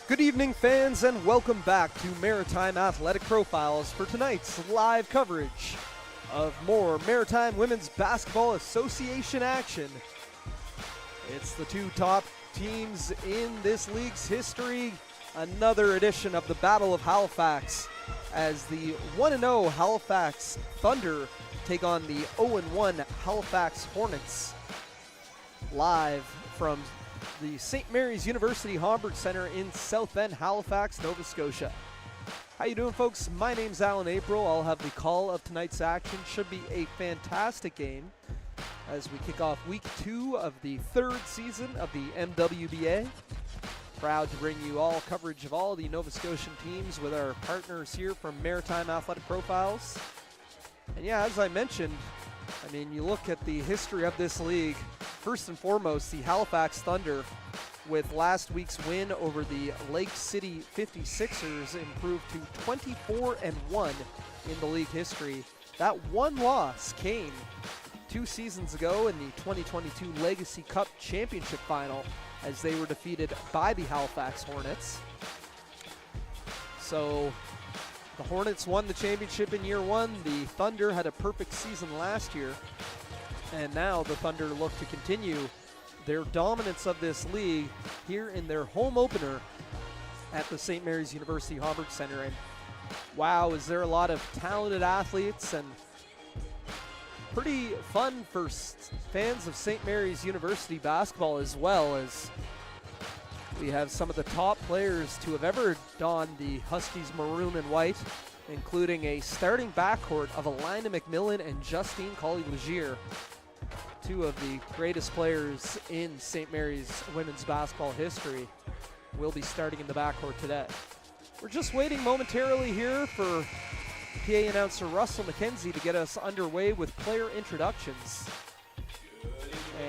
Good evening, fans, and welcome back to Maritime Athletic Profiles for tonight's live coverage of more Maritime Women's Basketball Association action. It's the two top teams in this league's history. Another edition of the Battle of Halifax as the 1-0 Halifax Thunder take on the 0-1 Halifax Hornets. Live from the St. Mary's University Homburg Center in South End, Halifax, Nova Scotia. How you doing, folks? My name's Alan April. I'll have the call of tonight's action. Should be a fantastic game as we kick off week 2 of the third season of the MWBA. Proud to bring you all coverage of all the Nova Scotian teams with our partners here from Maritime Athletic Profiles. And yeah, as I mentioned, I mean, you look at the history of this league. First and foremost, the Halifax Thunder, with last week's win over the Lake City 56ers, improved to 24-1 in the league history. That one loss came 2 seasons ago in the 2022 Legacy Cup Championship Final as they were defeated by the Halifax Hornets. So the Hornets won the championship in year 1. The Thunder had a perfect season last year. And now the Thunder look to continue their dominance of this league here in their home opener at the St. Mary's University Homburg Center. And wow, is there a lot of talented athletes and pretty fun for fans of St. Mary's University basketball, as well as we have some of the top players to have ever donned the Huskies maroon and white, including a starting backcourt of Alina McMillan and Justine Collie-Legier. Two of the greatest players in St. Mary's women's basketball history will be starting in the backcourt today. We're just waiting momentarily here for PA announcer Russell McKenzie to get us underway with player introductions.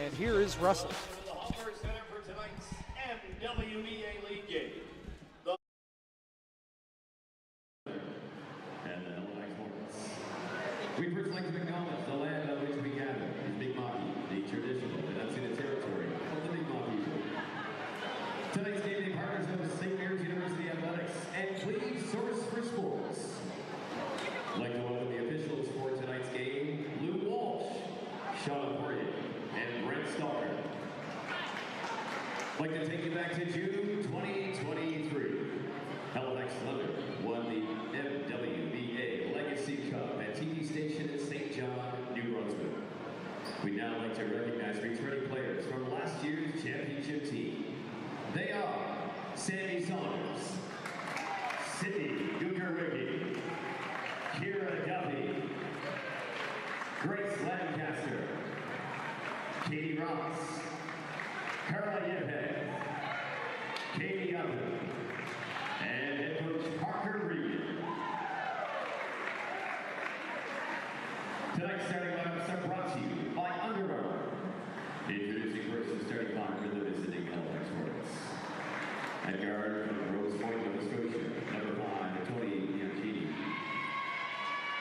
And here is Russell. The Homburg Center for tonight's MWBA League game. And the Halifax Hornets. We first like to acknowledge the land on which we gather, the Big Monkey, the traditional and unceded territory of the Big Monkey people. Tonight's game day partners of St. Mary's University Athletics and Cleve's Source for Sports. I'd like to welcome the officials for tonight's game, Lou Walsh, Sean Horton, and Brent Stalker. I'd like to take you back to June 2023. Halifax Thunder won the MWBA Legacy Cup at TV Station in St. John, New Brunswick. We'd now like to recognize returning players from last year's championship team. They are Sandy Saunders, Sydney Gukaricki, Kira Duffy, Grace Lancaster, Katie Ross, Carla Yepes, Katie Upton, and head coach Parker Reed. Tonight's starting lineups are brought to you by Under Armour. Introducing first the starting lineup for the visiting Halifax Hornets. At guard from Rose Point, Nova Scotia, number 5, Tony Bianchini.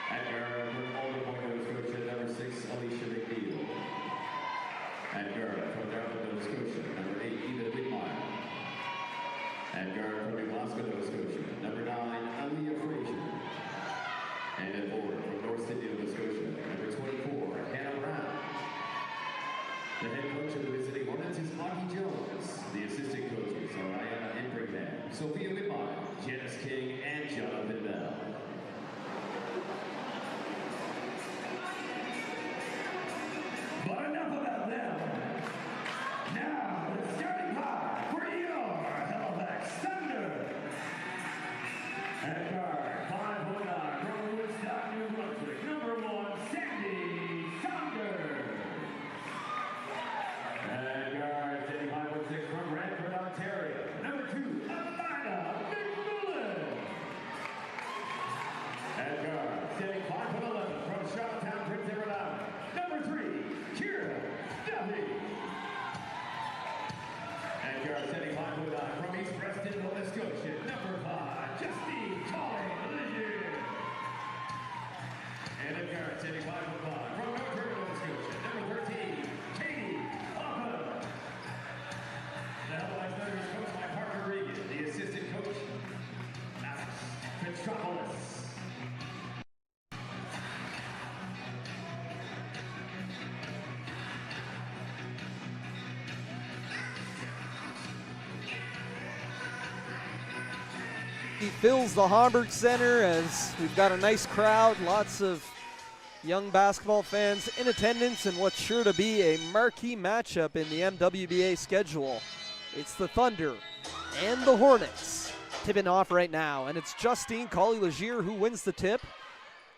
At guard from Alder Point, Nova Scotia, number 6, Alicia McNeil. At guard from Dartmouth, Nova Scotia, number 8, Eva Whitmire. At guard from New Glasgow, Nova Scotia, number 9, Aaliyah Frazier. And at forward from North Sydney, Nova Scotia, number 24, Hannah Brown. The head coach of the visiting Hornets is Augie Jones. The assistant coaches are Ayana Inbrigham, Sophia Whitmire, Janice King, and He fills the Hamburg Center as we've got a nice crowd, lots of young basketball fans in attendance in what's sure to be a marquee matchup in the MWBA schedule. It's the Thunder and the Hornets tipping off right now, and it's Justine Collie-Legier who wins the tip.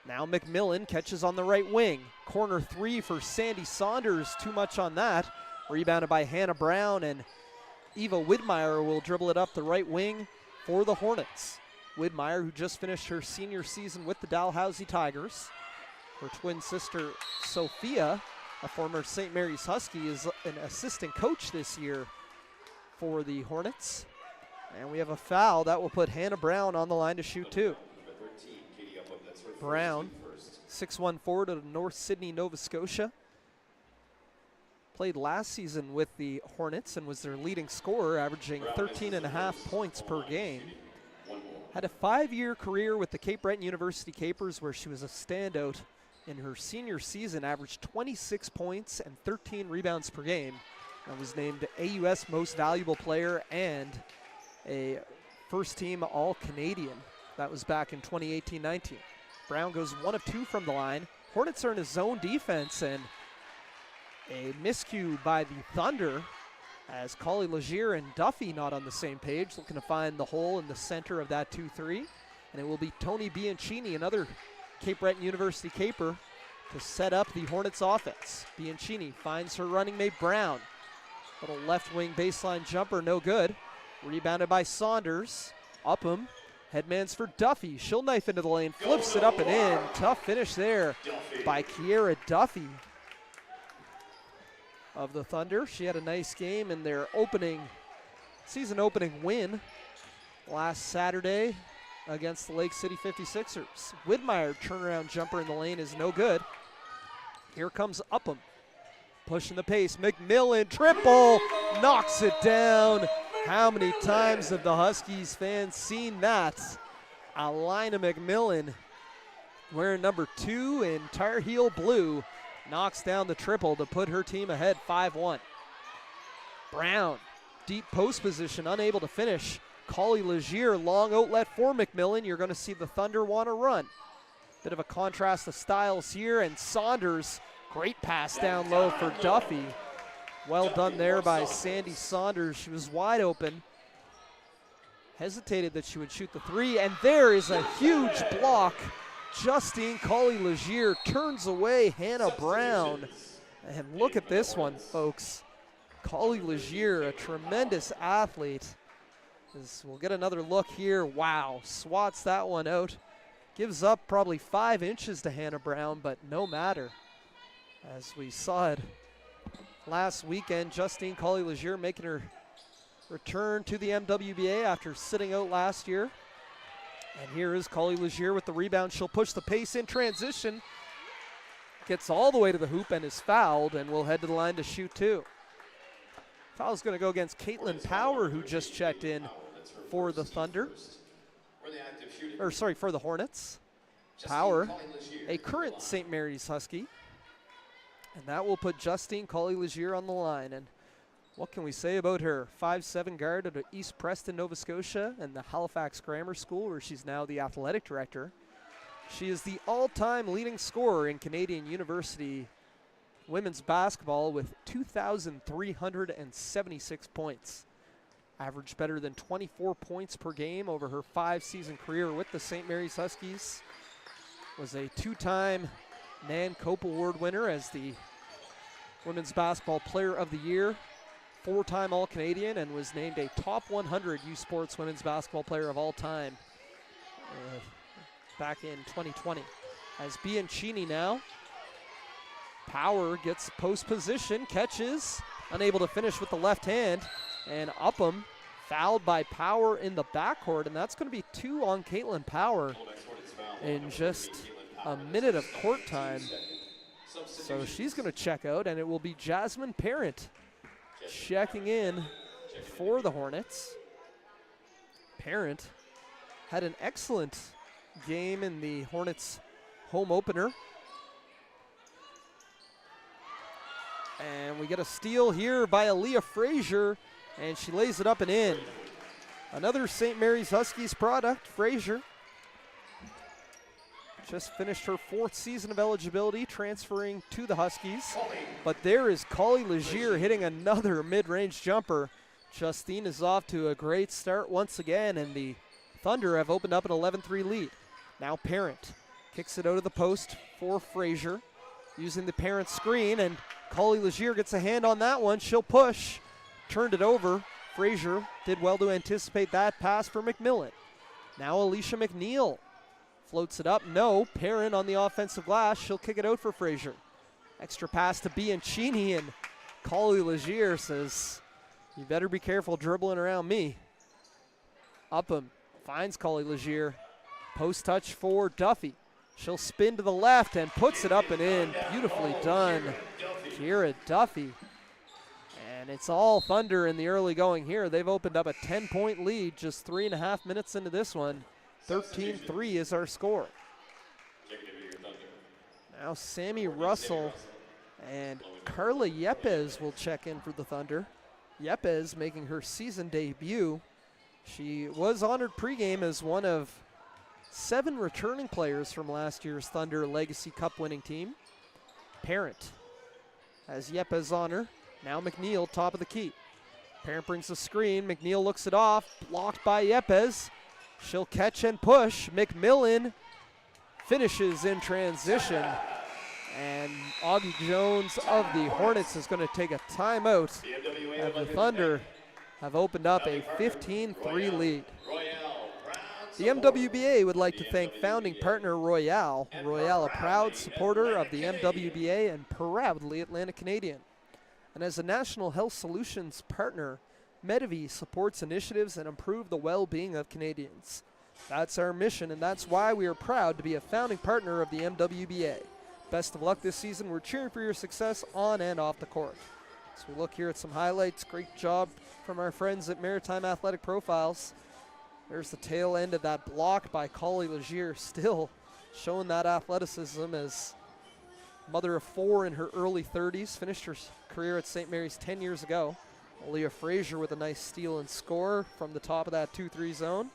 Now McMillan catches on the right wing. Corner three for Sandy Saunders, too much on that. Rebounded by Hannah Brown, and Eva Widmeyer will dribble it up the right wing for the Hornets. Widmeyer, who just finished her senior season with the Dalhousie Tigers. Her twin sister, Sophia, a former St. Mary's Husky, is an assistant coach this year for the Hornets. And we have a foul that will put Hannah Brown on the line to shoot two. Brown, 6'1" forward of North Sydney, Nova Scotia. Played last season with the Hornets and was their leading scorer, averaging 13.5 points per game. Had a 5-year career with the Cape Breton University Capers, where she was a standout in her senior season, averaged 26 points and 13 rebounds per game, and was named AUS Most Valuable Player and a first-team All-Canadian. That was back in 2018-19. Brown goes 1 of 2 from the line. Hornets are in a zone defense, and a miscue by the Thunder as Collie-Legier and Duffy not on the same page, looking to find the hole in the center of that 2-3. And it will be Tony Bianchini, another Cape Breton University Caper, to set up the Hornets offense. Bianchini finds her running mate Brown. Little left wing baseline jumper, no good. Rebounded by Saunders. Upham. Headmans for Duffy. She'll knife into the lane, flips it up and in. Tough finish there by Kiera Duffy of the Thunder. She had a nice game in their season opening win last Saturday against the Lake City 56ers. Widmeyer turnaround jumper in the lane is no good. Here comes Upham. Pushing the pace. McMillan triple. Knocks it down. How many times have the Huskies fans seen that? Alina McMillan, wearing number 2 in Tar Heel blue, knocks down the triple to put her team ahead 5-1. Brown, deep post position, unable to finish. Collie-Legier, long outlet for McMillan. You're going to see the Thunder want to run. Bit of a contrast of styles here, and Saunders, great pass down low for Duffy. Well done there by Sandy Saunders. She was wide open. Hesitated that she would shoot the 3, and there is a huge block. Justine Collie-Legier turns away Hannah Brown. And look at this one, folks. Collie-Legier, a tremendous athlete. We'll get another look here. Wow, swats that one out. Gives up probably 5 inches to Hannah Brown, but no matter. As we saw it last weekend, Justine Collie-Legier making her return to the MWBA after sitting out last year. And here is Collie-Legier with the rebound. She'll push the pace in transition. Gets all the way to the hoop and is fouled, and will head to the line to shoot 2. Foul's going to go against Caitlin Power, who just checked in for the Thunder. For the Hornets. Power, a current St. Mary's Husky. And that will put Justine Collie-Legier on the line. And what can we say about her? 5'7" guard out of East Preston, Nova Scotia, and the Halifax Grammar School, where she's now the athletic director. She is the all-time leading scorer in Canadian University women's basketball with 2,376 points. Averaged better than 24 points per game over her 5-season career with the St. Mary's Huskies. Was a 2-time Nan Cope Award winner as the Women's Basketball Player of the Year, 4-time All-Canadian, and was named a top 100 U Sports Women's Basketball Player of all time back in 2020. As Bianchini now. Power gets post position, catches, unable to finish with the left hand, and Upham fouled by Power in the backcourt, and that's going to be 2 on Caitlin Power in just a minute of court time. So she's going to check out, and it will be Jasmine Parent checking in for the Hornets. Parent had an excellent game in the Hornets home opener. And we get a steal here by Aaliyah Frazier, and she lays it up and in. Another St. Mary's Huskies product, Frazier. Just finished her 4th season of eligibility, transferring to the Huskies. But there is Collie Legier hitting another mid-range jumper. Justine is off to a great start once again, and the Thunder have opened up an 11-3 lead. Now Parent kicks it out of the post for Frazier, using the Parent screen, and Collie Legier gets a hand on that one. She'll push, turned it over. Frazier did well to anticipate that pass for McMillan. Now Alicia McNeil floats it up. No, Parent on the offensive glass. She'll kick it out for Frazier. Extra pass to Bianchini, and Collie Legier says, you better be careful dribbling around me. Upham finds Collie Legier. Post touch for Duffy. She'll spin to the left and puts it up and in. Beautifully done, Kira Duffy. And it's all Thunder in the early going here. They've opened up a 10-point lead just 3.5 minutes into this one. 13-3 is our score. Now Sammy Russell and Carla Yepes will check in for the Thunder. Yepes making her season debut. She was honored pregame as one of 7 returning players from last year's Thunder Legacy Cup winning team. Parent has Yepes on her. Now McNeil, top of the key. Parent brings the screen. McNeil looks it off. Blocked by Yepes. She'll catch and push. McMillan finishes in transition. And Augie Jones of the Hornets is going to take a timeout. And the Thunder have opened up a 15-3 lead. The MWBA would like to thank founding partner Royale. Royale, a proud supporter of the MWBA and proudly Atlantic Canadian. And as a National Health Solutions partner, Medivy supports initiatives that improve the well-being of Canadians. That's our mission, and that's why we are proud to be a founding partner of the MWBA. Best of luck this season. We're cheering for your success on and off the court. So we look here at some highlights. Great job from our friends at Maritime Athletic Profiles. There's the tail end of that block by Collie Legier, still showing that athleticism as mother of 4 in her early 30s. Finished her career at St. Mary's 10 years ago. Leah Frazier with a nice steal and score from the top of that 2-3 zone.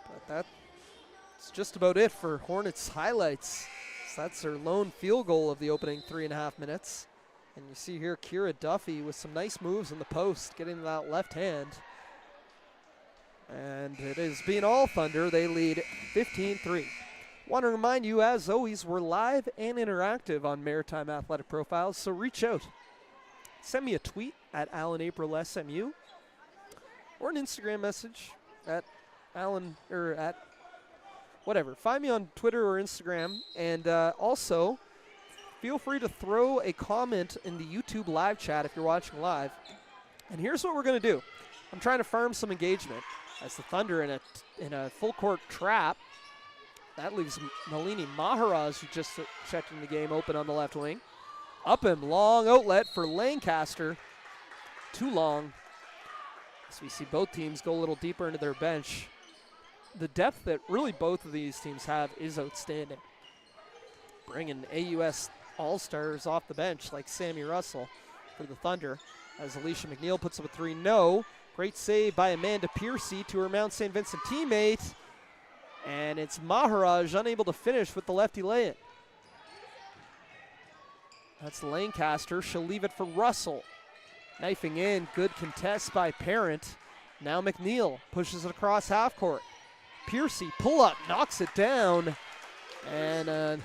But that's just about it for Hornets highlights. So that's their lone field goal of the opening 3.5 minutes. And you see here Kira Duffy with some nice moves in the post, getting that left hand. And it is being all Thunder. They lead 15-3. Want to remind you, as always, we're live and interactive on Maritime Athletic Profiles, so reach out. Send me a tweet at AlanAprilSMU or an Instagram message at Alan, or at whatever. Find me on Twitter or Instagram, and also feel free to throw a comment in the YouTube live chat if you're watching live. And here's what we're going to do. I'm trying to farm some engagement as the Thunder in a full court trap. That leaves Nalini Maharaj, who just checked in the game, open on the left wing. Upham, long outlet for Lancaster. Too long. So we see both teams go a little deeper into their bench. The depth that really both of these teams have is outstanding. Bringing AUS All-Stars off the bench like Sammy Russell for the Thunder. As Alicia McNeil puts up a 3, no. Great save by Amanda Piercy to her Mount St. Vincent teammate. And it's Maharaj unable to finish with the lefty lay-in. That's Lancaster. She'll leave it for Russell. Knifing in. Good contest by Parent. Now McNeil pushes it across half court. Piercy, pull up, knocks it down. And,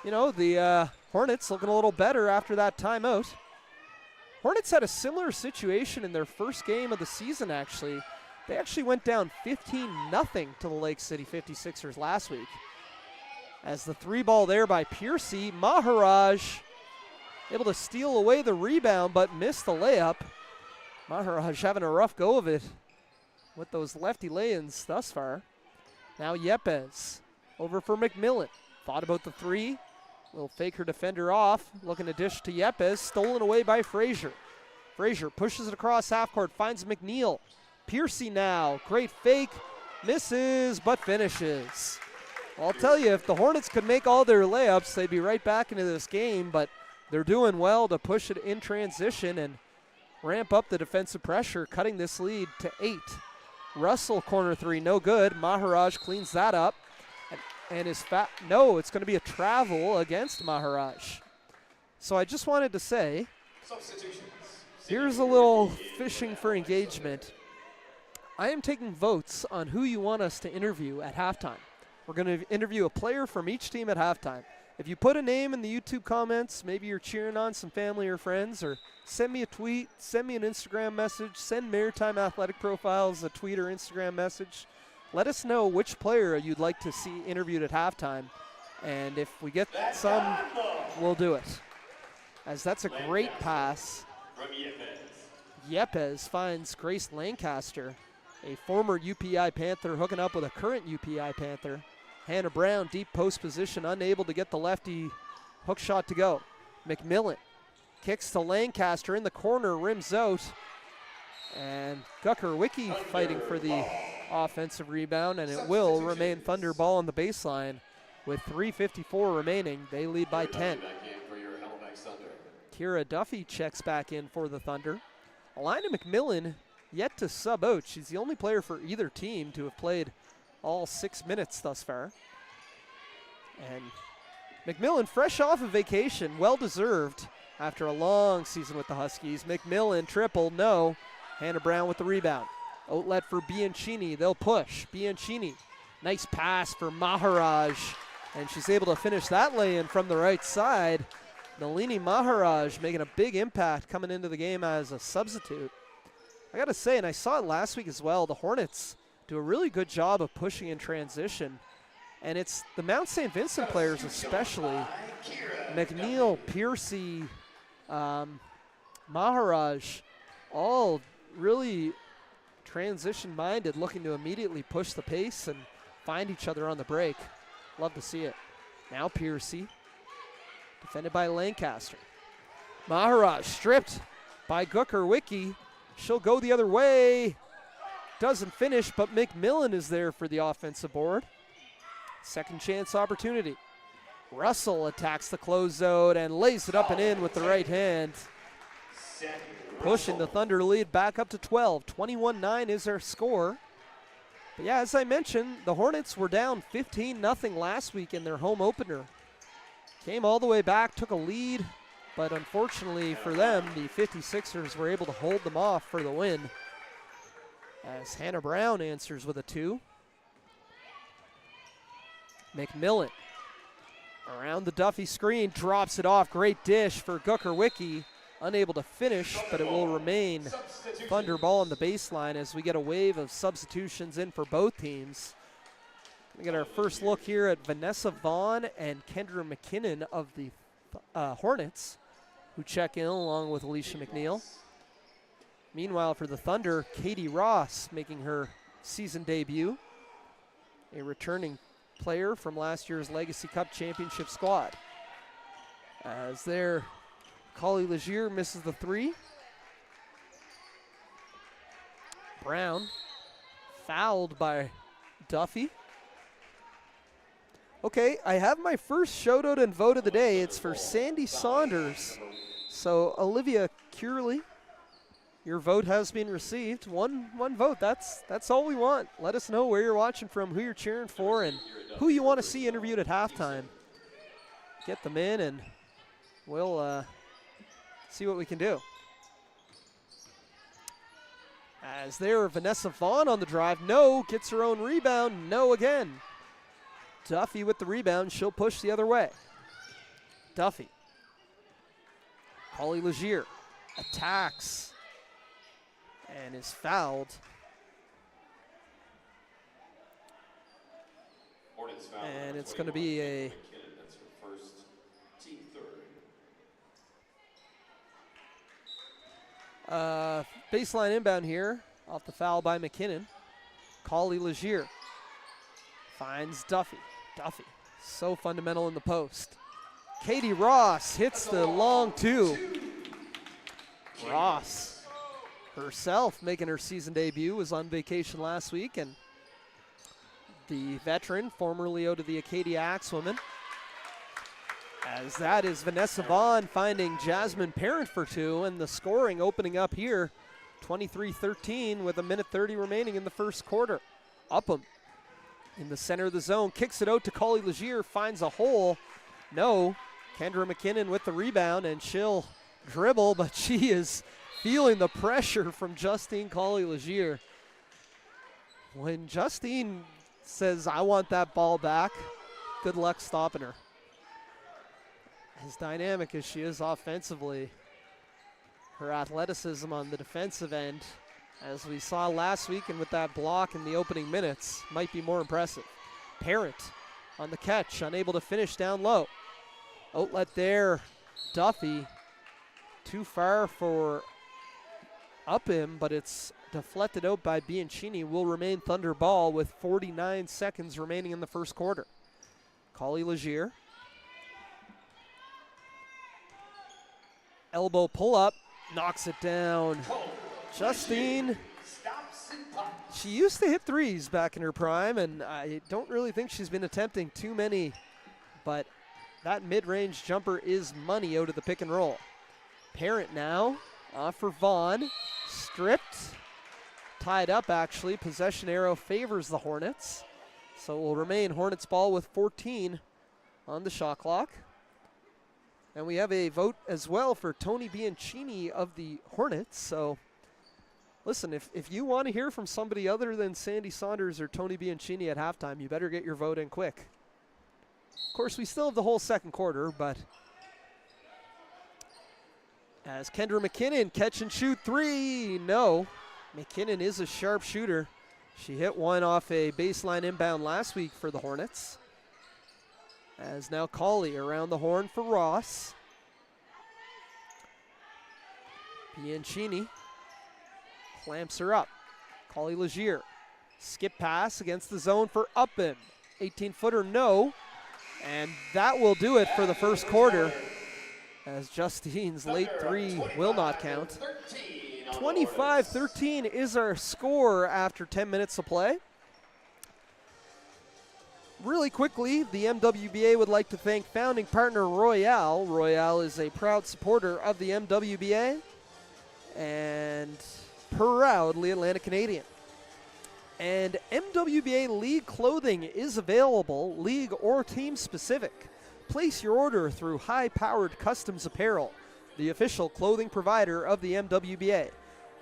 the Hornets looking a little better after that timeout. Hornets had a similar situation in their first game of the season, actually. They actually went down 15-0 to the Lake City 56ers last week. As the 3-ball there by Piercy, Maharaj able to steal away the rebound but missed the layup. Maharaj having a rough go of it with those lefty lay-ins thus far. Now Yepes over for McMillan. Thought about the 3. Will fake her defender off. Looking to dish to Yepes. Stolen away by Frazier. Frazier pushes it across half court. Finds McNeil. Piercy now. Great fake. Misses but finishes. Well, I'll tell you, if the Hornets could make all their layups, they'd be right back into this game. But they're doing well to push it in transition. And ramp up the defensive pressure, cutting this lead to 8. Russell, corner 3, no good. Maharaj cleans that up. And is no, it's going to be a travel against Maharaj. So I just wanted to say, here's a little fishing for engagement. I am taking votes on who you want us to interview at halftime. We're going to interview a player from each team at halftime. If you put a name in the YouTube comments, maybe you're cheering on some family or friends, or send me a tweet, send me an Instagram message, send Maritime Athletic Profiles a tweet or Instagram message. Let us know which player you'd like to see interviewed at halftime. And if we get some, we'll do it. As that's a great pass. Yepes finds Grace Lancaster, a former UPI Panther hooking up with a current UPI Panther. Hannah Brown, deep post position, unable to get the lefty hook shot to go. McMillan kicks to Lancaster in the corner, rims out. And Gucker-Wicki fighting for the offensive rebound, and it will remain Thunder ball on the baseline with 3:54 remaining. They lead by 10. Kira Duffy checks back in for the Thunder. Alina McMillan yet to sub out. She's the only player for either team to have played all 6 minutes thus far. And McMillan, fresh off of vacation, well-deserved after a long season with the Huskies. McMillan, triple, no. Hannah Brown with the rebound. Outlet for Bianchini, they'll push. Bianchini, nice pass for Maharaj, and she's able to finish that lay-in from the right side. Nalini Maharaj making a big impact coming into the game as a substitute. I gotta say, and I saw it last week as well, the Hornets do a really good job of pushing in transition. And it's the Mount St. Vincent players especially, McNeil, Piercy, Maharaj, all really transition-minded, looking to immediately push the pace and find each other on the break. Love to see it. Now Piercy, defended by Lancaster. Maharaj stripped by Gucker-Wicki. She'll go the other way. Doesn't finish, but McMillan is there for the offensive board. Second chance opportunity. Russell attacks the closeout and lays it up and in with the right hand. Pushing the Thunder lead back up to 12. 21-9 is their score. But yeah, as I mentioned, the Hornets were down 15-0 last week in their home opener. Came all the way back, took a lead, but unfortunately for them, the 56ers were able to hold them off for the win. As Hannah Brown answers with a 2. McMillan around the Duffy screen, drops it off. Great dish for Gucker-Wicki. Unable to finish, but it will remain Thunder ball on the baseline as we get a wave of substitutions in for both teams. We get our first look here at Vanessa Vaughn and Kendra McKinnon of the Hornets, who check in along with Alicia McNeil. Meanwhile, for the Thunder, Katie Ross making her season debut, a returning player from last year's Legacy Cup Championship squad. As their Collie Legier misses the 3. Brown fouled by Duffy. Okay, I have my first shout out and vote of the day. It's for Sandy Saunders. So Olivia Curley, your vote has been received. One vote, that's all we want. Let us know where you're watching from, who you're cheering for, and who you want to see interviewed at halftime. Get them in and we'll see what we can do. As there, Vanessa Vaughn on the drive. No, gets her own rebound. No again. Duffy with the rebound. She'll push the other way. Duffy. Holly Legier attacks and is fouled. And it's going to be a baseline inbound here off the foul by McKinnon. Collie Legier finds Duffy. Duffy, so fundamental in the post. Katie Ross hits the long 2. Ross herself making her season debut, was on vacation last week, and the veteran, formerly out of the Acadia Axewomen. As that is Vanessa Vaughn finding Jasmine Parent for two, and the scoring opening up here, 23-13 with 1:30 remaining in the first quarter. Upham in the center of the zone, kicks it out to Collie Legier, finds a hole. No, Kendra McKinnon with the rebound, and she'll dribble, but she is feeling the pressure from Justine Collie Legier. When Justine says, I want that ball back, good luck stopping her. As dynamic as she is offensively, her athleticism on the defensive end, as we saw last week and with that block in the opening minutes, might be more impressive. Parent on the catch, unable to finish down low. Outlet there, Duffy, too far for Upham, but it's deflected out by Bianchini. Will remain Thunder ball with 49 seconds remaining in the first quarter. Collie Legier. Elbow pull up, knocks it down. Justine, she used to hit threes back in her prime, and I don't really think she's been attempting too many, but that mid-range jumper is money out of the pick and roll. Parent now, off for Vaughn, stripped, tied up actually. Possession arrow favors the Hornets, so it will remain Hornets ball with 14 on the shot clock. And we have a vote as well for Tony Bianchini of the Hornets. So, listen, if you want to hear from somebody other than Sandy Saunders or Tony Bianchini at halftime, you better get your vote in quick. Of course, we still have the whole second quarter, but as Kendra McKinnon, catch and shoot three. No, McKinnon is a sharp shooter. She hit one off a baseline inbound last week for the Hornets. As now Collie around the horn for Ross. Bianchini clamps her up. Collie Legier. Skip pass against the zone for Upham. 18-footer, no. And that will do it for the first quarter, as Justine's late three will not count. 25-13 is our score after 10 minutes of play. Really quickly, the MWBA would like to thank founding partner Royale. Royale is a proud supporter of the MWBA and proudly Atlantic Canadian. And MWBA League clothing is available, league or team specific. Place your order through High Powered Customs Apparel, the official clothing provider of the MWBA.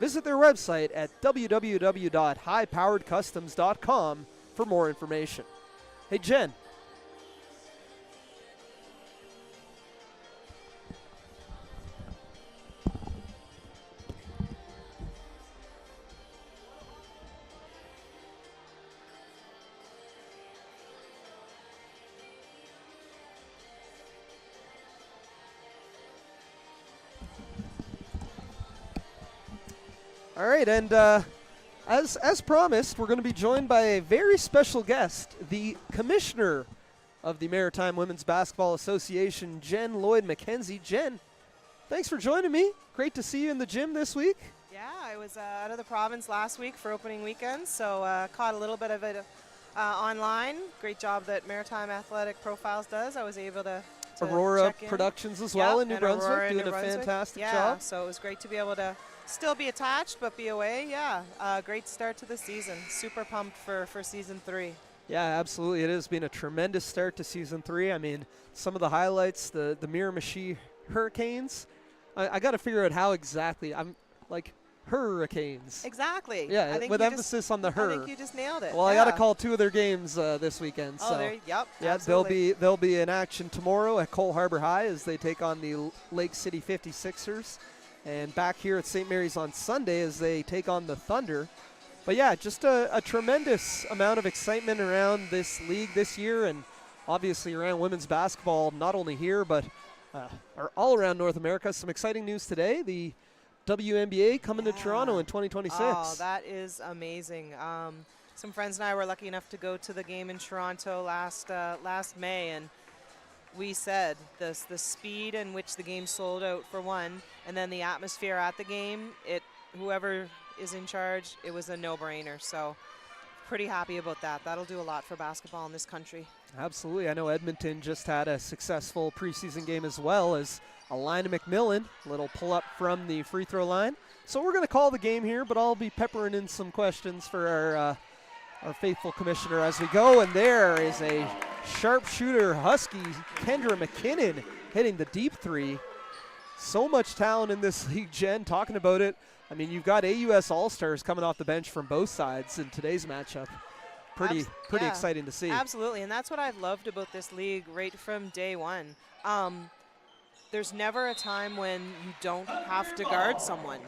Visit their website at www.highpoweredcustoms.com for more information. Hey, Jen. All right, and as promised, we're going to be joined by a very special guest, the commissioner of the Maritime Women's Basketball Association, Jen Lloyd-McKenzie. Jen, thanks for joining me. Great to see you in the gym this week. Yeah, I was out of the province last week for opening weekend, so caught a little bit of it online. Great job that Maritime Athletic Profiles does. I was able to Aurora Productions as well in New Brunswick, Aurora doing a fantastic job. So it was great to be able to still be attached but be away. Yeah, great start to the season. Super pumped for season 3. Yeah, absolutely. It has been a tremendous start to season 3. I mean, some of the highlights, the Miramichi Hurricanes. I got to figure out how exactly. I'm like Hurricanes. Exactly. Yeah, I think with emphasis on the her. I think you just nailed it. Well, yeah. I got to call 2 of their games this weekend. Oh, so yep. Yeah, absolutely. they'll be in action tomorrow at Cole Harbour High as they take on the Lake City 56ers. And back here at St. Mary's on Sunday as they take on the Thunder. But yeah, just a tremendous amount of excitement around this league this year, and obviously around women's basketball, not only here, but all around North America. Some exciting news today. The WNBA coming to Toronto in 2026. Oh, that is amazing. Some friends and I were lucky enough to go to the game in Toronto last May, and we said the speed in which the game sold out for one, and then the atmosphere at the game, whoever is in charge, it was a no-brainer. So pretty happy about that. That'll do a lot for basketball in this country. Absolutely. I know Edmonton just had a successful preseason game as well as Alina McMillan, little pull up from the free throw line. So we're going to call the game here, but I'll be peppering in some questions for our faithful commissioner as we go. And there is a sharpshooter Husky, Kendra McKinnon, hitting the deep three. So much talent in this league, Jen, talking about it. I mean, you've got AUS All-Stars coming off the bench from both sides in today's matchup. Pretty exciting to see. Absolutely, and that's what I've loved about this league right from day one. There's never a time when you don't have to guard someone.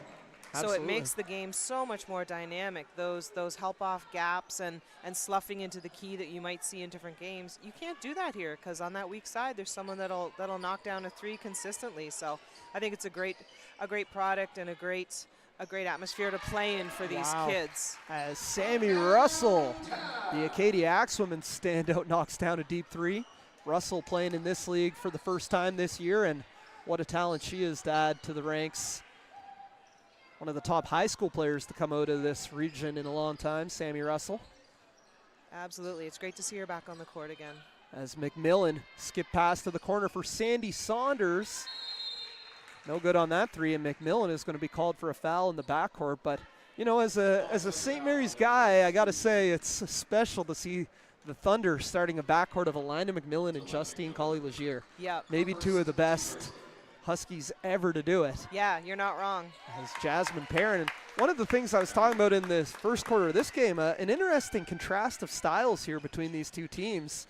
Absolutely. So it makes the game so much more dynamic. Those help off gaps and sloughing into the key that you might see in different games. You can't do that here because on that weak side, there's someone that'll knock down a three consistently. So I think it's a great product and a great atmosphere to play in for these kids. As Sammy Russell, the Acadia Axewomen standout, knocks down a deep three. Russell playing in this league for the first time this year, and what a talent she is to add to the ranks. One of the top high school players to come out of this region in a long time, Sammy Russell. Absolutely. It's great to see her back on the court again. As McMillan skipped past to the corner for Sandy Saunders. No good on that three, and McMillan is going to be called for a foul in the backcourt. But, you know, as a St. Mary's guy, I got to say it's special to see the Thunder starting a backcourt of Alina McMillan and Justine Colley-Legier. Yeah. Maybe two of the best Huskies ever to do it. Yeah, you're not wrong. As Jasmine Perrin. And one of the things I was talking about in this first quarter of this game, an interesting contrast of styles here between these two teams.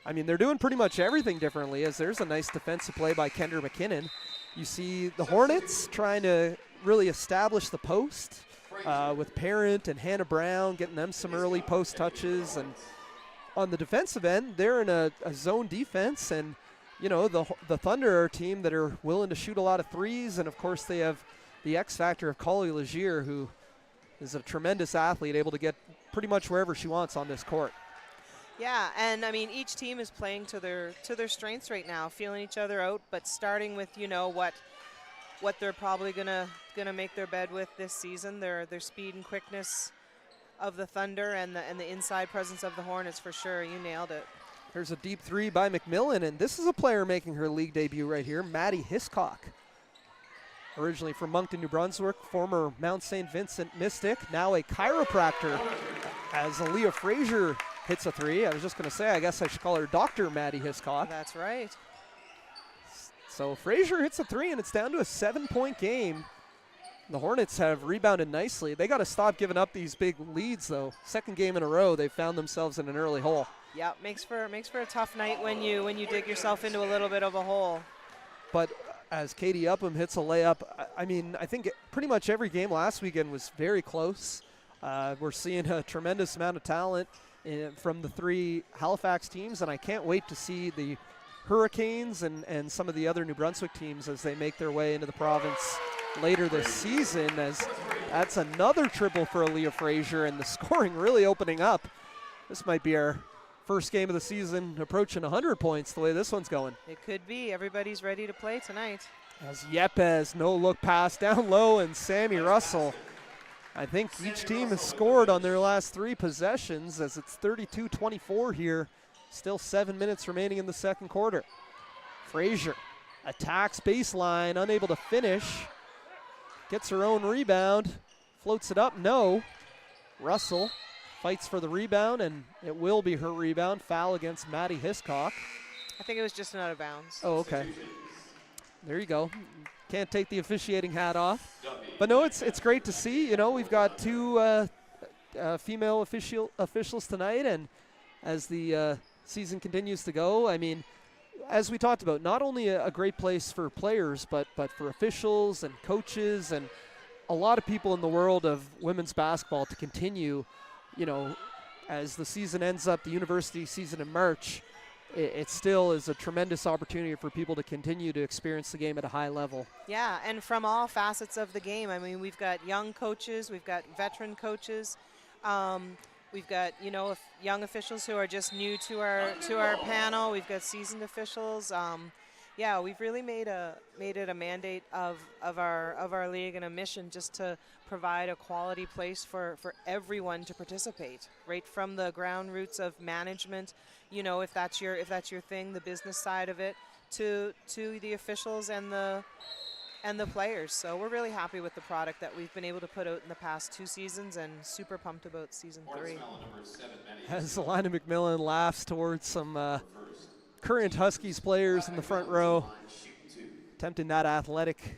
I mean, they're doing pretty much everything differently, as there's a nice defensive play by Kendra McKinnon. You see the Hornets trying to really establish the post with Parent and Hannah Brown, getting them some early post touches. And on the defensive end, they're in a zone defense. And, you know, the Thunder are a team that are willing to shoot a lot of threes. And, of course, they have the X factor of Colley-Legier, who is a tremendous athlete, able to get pretty much wherever she wants on this court. Yeah, and I mean each team is playing to their strengths right now, feeling each other out, but starting with, you know, what they're probably gonna make their bed with this season, their speed and quickness of the Thunder and the inside presence of the Hornets for sure. You nailed it. There's a deep three by McMillan, and this is a player making her league debut right here, Maddie Hiscock. Originally from Moncton, New Brunswick, former Mount St. Vincent Mystic, now a chiropractor, as Aaliyah Frazier hits a three. I was just going to say, I guess I should call her Dr. Maddie Hiscock. That's right. So Frazier hits a three, and it's down to a 7-point game. The Hornets have rebounded nicely. They got to stop giving up these big leads, though. Second game in a row, they found themselves in an early hole. Yeah, makes for a tough night when you dig yourself into a little bit of a hole. But as Katie Upham hits a layup, I mean, I think pretty much every game last weekend was very close. We're seeing a tremendous amount of talent from the three Halifax teams, and I can't wait to see the Hurricanes and some of the other New Brunswick teams as they make their way into the province later this season, as that's another triple for Aaliyah Frazier, and the scoring really opening up. This might be our first game of the season approaching 100 points the way this one's going. It could be. Everybody's ready to play tonight. As Yepes, no look pass down low, and Sammy Russell. I think each team has scored on their last three possessions, as it's 32-24 here. Still 7 minutes remaining in the second quarter. Frazier attacks baseline, unable to finish. Gets her own rebound, floats it up, no. Russell fights for the rebound, and it will be her rebound. Foul against Maddie Hiscock. I think it was just an out of bounds. Oh, okay. There you go. Can't take the officiating hat off. But no, it's great to see. You know, we've got two female officials tonight, and as the season continues to go, I mean, as we talked about, not only a great place for players, but for officials and coaches and a lot of people in the world of women's basketball to continue, you know, as the season ends up, the university season in March, it still is a tremendous opportunity for people to continue to experience the game at a high level. Yeah, and from all facets of the game. I mean, we've got young coaches, we've got veteran coaches, we've got, you know, young officials who are just new to our panel. We've got seasoned officials. Yeah, we've really made it a mandate of our league and a mission just to provide a quality place for everyone to participate, right from the ground roots of management, you know, if that's your thing, the business side of it, to the officials and the players. So we're really happy with the product that we've been able to put out in the past 2 seasons, and super pumped about season 3. As Alina McMillan laughs towards some current Huskies players in the front row, attempting that athletic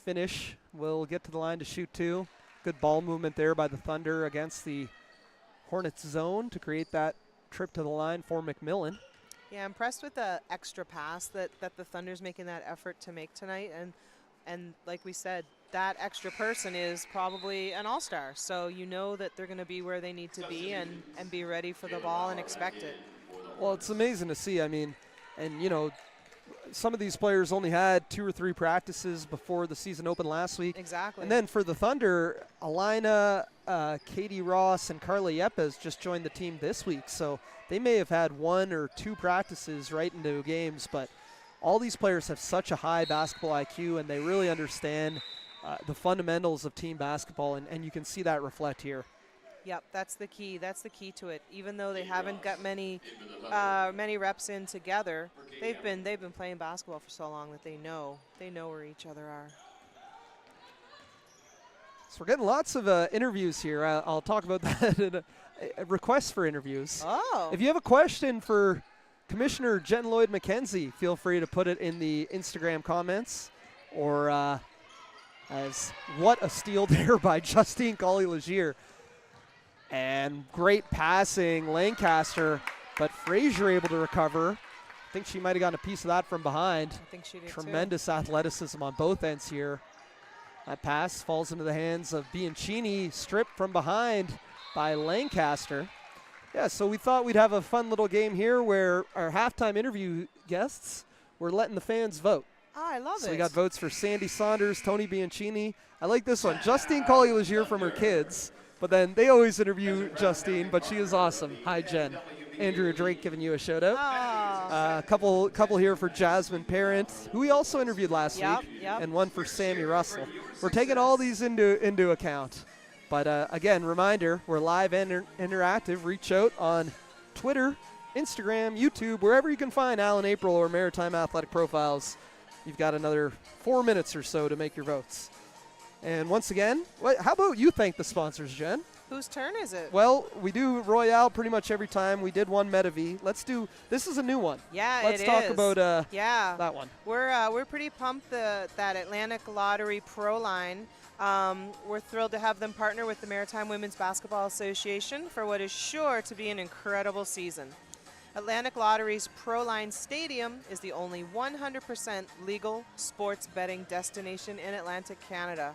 finish. Will get to the line to shoot 2. Good ball movement there by the Thunder against the Hornets zone to create that trip to the line for McMillan. Yeah, impressed with the extra pass that the Thunder's making that effort to make tonight. And like we said, that extra person is probably an all-star. So you know that they're going to be where they need to be and be ready for the ball and expect it. Well, it's amazing to see. I mean, and, you know, some of these players only had 2 or 3 practices before the season opened last week. Exactly. And then for the Thunder, Alina, Katie Ross, and Carla Yepes just joined the team this week. So they may have had 1 or 2 practices right into games, but all these players have such a high basketball IQ, and they really understand the fundamentals of team basketball, and you can see that reflect here. Yep, that's the key. That's the key to it. Even though they haven't got many reps in together, they've been playing basketball for so long that they know where each other are. So we're getting lots of interviews here. I'll talk about that in requests for interviews. Oh. If you have a question for Commissioner Jen Lloyd McKenzie, feel free to put it in the Instagram comments, or as what a steal there by Justine Collier-Legier. And great passing, Lancaster, but Frazier able to recover. I think she might have gotten a piece of that from behind. I think she did Tremendous athleticism on both ends here. That pass falls into the hands of Bianchini, stripped from behind by Lancaster. Yeah, so we thought we'd have a fun little game here where our halftime interview guests were letting the fans vote. Oh, I love it. So we got votes for Sandy Saunders, Tony Bianchini. I like this one. Justine Collier-Legier from her kids. But then they always interview Justine, but she is awesome. Hi, Jen. Andrea Drake giving you a shout out. Couple here for Jasmine Parent, who we also interviewed last week, and one for Sammy Russell. We're taking all these into account. But again, reminder, we're live and interactive. Reach out on Twitter, Instagram, YouTube, wherever you can find Alan April or Maritime Athletic Profiles. You've got another 4 minutes or so to make your votes. And once again, how about you thank the sponsors, Jen? Whose turn is it? Well, we do Royale pretty much every time. We did one Metav. This is a new one. Yeah, Let's talk about that one. We're pretty pumped that Atlantic Lottery Pro line. We're thrilled to have them partner with the Maritime Women's Basketball Association for what is sure to be an incredible season. Atlantic Lottery's Pro Line Stadium is the only 100% legal sports betting destination in Atlantic Canada.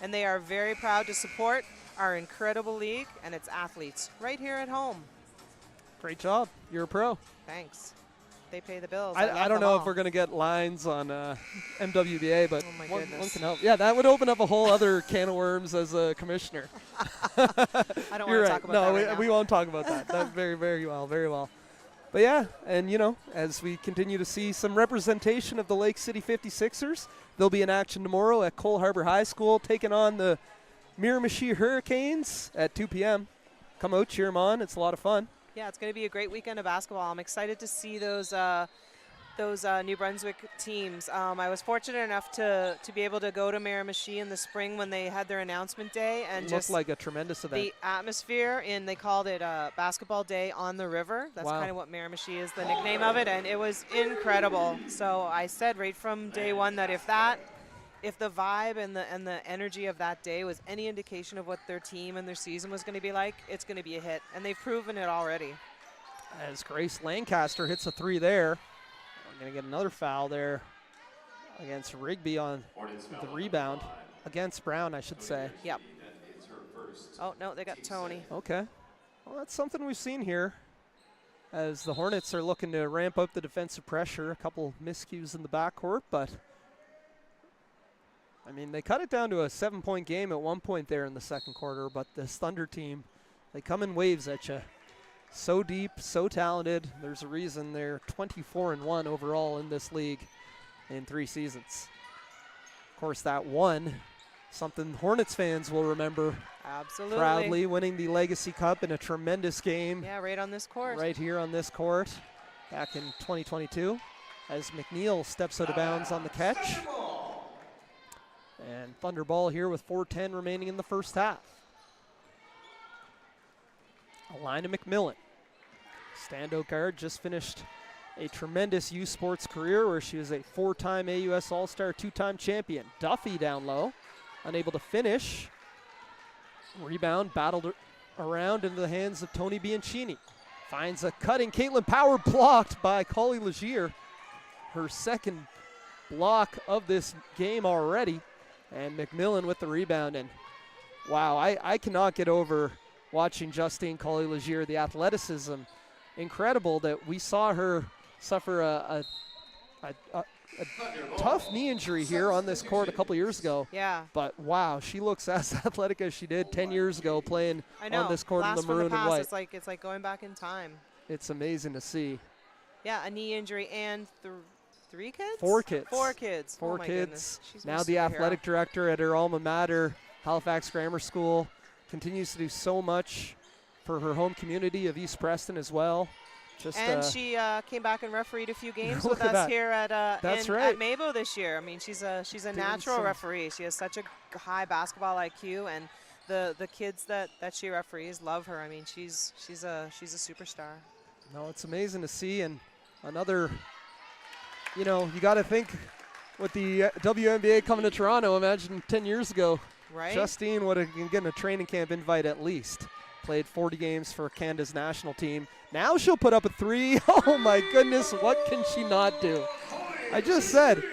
And they are very proud to support our incredible league and its athletes right here at home. Great job. You're a pro. Thanks. They pay the bills. I don't know if we're going to get lines on MWBA, but oh my one goodness. can help. Yeah, that would open up a whole other can of worms as a commissioner. I don't want to talk about that right now. We won't talk about that. That very, very well. But yeah, and as we continue to see some representation of the Lake City 56ers, they'll be in action tomorrow at Cole Harbour High School, taking on the Miramichi Hurricanes at 2 p.m. Come out, cheer them on. It's a lot of fun. Yeah, it's going to be a great weekend of basketball. I'm excited to see those New Brunswick teams. I was fortunate enough to be able to go to Miramichi in the spring when they had their announcement day, and it just looked like a tremendous event. The atmosphere, they called it Basketball Day on the River. That's kind of what Miramichi is, the nickname of it, and it was incredible. So I said right from day one that if the vibe and the energy of that day was any indication of what their team and their season was going to be like, it's going to be a hit, and they've proven it already. As Grace Lancaster hits a 3 there. We're going to get another foul there against Rigby on the rebound. Against Brown, I should say. Yep. Oh, no, they got Tony. Okay. Well, that's something we've seen here as the Hornets are looking to ramp up the defensive pressure. A couple miscues in the backcourt, but they cut it down to a 7-point game at one point there in the second quarter, but this Thunder team, they come in waves at you. So deep, so talented. There's a reason they're 24-1 overall in this league. in 3 seasons. Of course, that one, something Hornets fans will remember. Absolutely. Proudly winning the Legacy Cup in a tremendous game. Yeah, right on this court. Right here on this court back in 2022 as McNeil steps out of bounds on the catch. And Thunder ball here with 4:10 remaining in the first half. Alina McMillan, standout guard, just finished a tremendous U Sports career where she was a 4-time AUS All-Star, 2-time champion. Duffy down low, unable to finish. Rebound battled around into the hands of Tony Bianchini. Finds a cutting Caitlin Power, blocked by Collie Legier. Her second block of this game already. And McMillan with the rebound. And wow, I cannot get over watching Justine Collie Legier, the athleticism. Incredible that we saw her suffer a tough knee injury here on this court a couple years ago. Yeah. But wow, she looks as athletic as she did 10 years ago playing on this court in the maroon and white. It's like going back in time. It's amazing to see. Yeah, a knee injury and 3 kids? 4 kids. 4 kids. Four oh my kids. Goodness. She's Now my the superhero. athletic director at her alma mater, Halifax Grammar School, continues to do so much for her home community of East Preston as well. And she came back and refereed a few games Look with at us that. here at That's at right. MWBA this year. I mean, she's a natural some- referee. She has such a high basketball IQ, and the kids that she referees love her. I mean, she's a superstar. No, it's amazing to see. And another, you know, you got to think with the WNBA coming to Toronto, imagine 10 years ago, Right? Justine would have been getting a training camp invite at least. Played 40 games for Canada's national team. Now she'll put up a 3. Oh my goodness, what can she not do? I just said,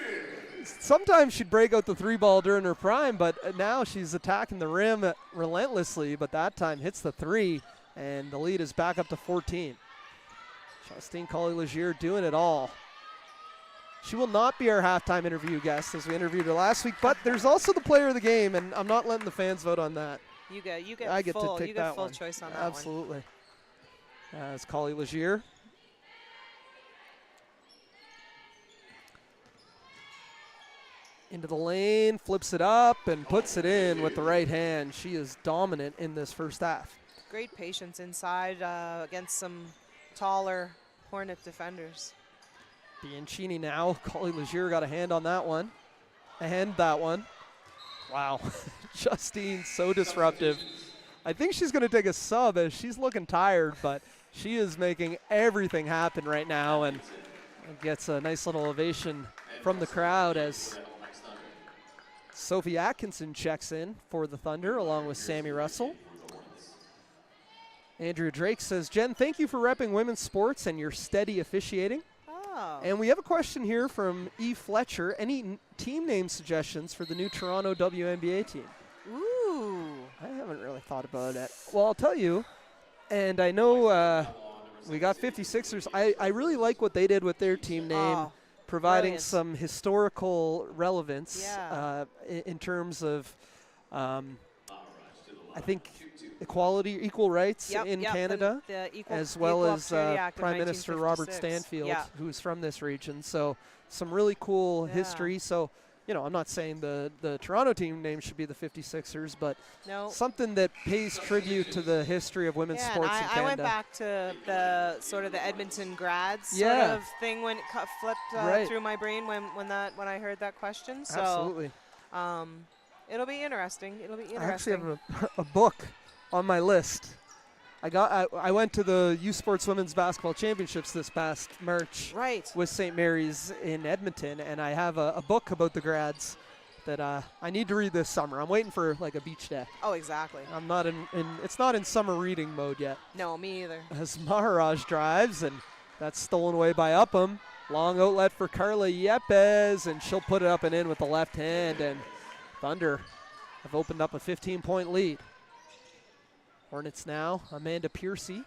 sometimes she'd break out the 3 ball during her prime, but now she's attacking the rim relentlessly, but that time hits the 3, and the lead is back up to 14. Justine Collie Legier doing it all. She will not be our halftime interview guest as we interviewed her last week, but there's also the player of the game, and I'm not letting the fans vote on that. You get I get full, to pick you get that full one. choice on that Absolutely. As Collie Legier. Into the lane, flips it up, and puts it in with the right hand. She is dominant in this first half. one. Great patience inside against some taller Hornet defenders. Bianchini now. Collie Legier got a hand on that one. That one. Wow. Justine, so disruptive. I think she's going to take a sub as she's looking tired, but she is making everything happen right now and gets a nice little ovation from the crowd as Sophie Atkinson checks in for the Thunder along with Sammy Russell. Andrea Drake says, Jen, thank you for repping women's sports and your steady officiating. Oh. And we have a question here from E. Fletcher. Any team name suggestions for the new Toronto WNBA team? Ooh. I haven't really thought about it. Well, I'll tell you, and I know we got 56ers. I really like what they did with their team name, Oh, providing brilliant. some historical relevance Yeah. in terms of, I think, equality, equal rights in Canada, the as well Equal as Opportunity Act of Prime Minister Robert 1956. Stanfield, Yeah. who's from this region. So some really cool Yeah. history. So, you know, I'm not saying the Toronto team name should be the 56ers, but No. something that pays tribute to the history of women's Yeah, sports and in I Canada. went back to the sort of the Edmonton grads Yeah. sort of thing when it flipped Right. through my brain when I heard that question. So Absolutely. it'll be interesting. It'll be I actually interesting. have a book on my list. I went to the U Sports Women's Basketball Championships this past March Right. with St. Mary's in Edmonton, and I have a book about the grads that I need to read this summer. I'm waiting for like a beach day. Oh, exactly. I'm not it's not in summer reading mode yet. No, me either. As Maharaj drives, and that's stolen away by Upham. Long outlet for Carla Yepes, and she'll put it up and in with the left hand, and Thunder have opened up a 15-point lead. Hornets now, Amanda Piercy.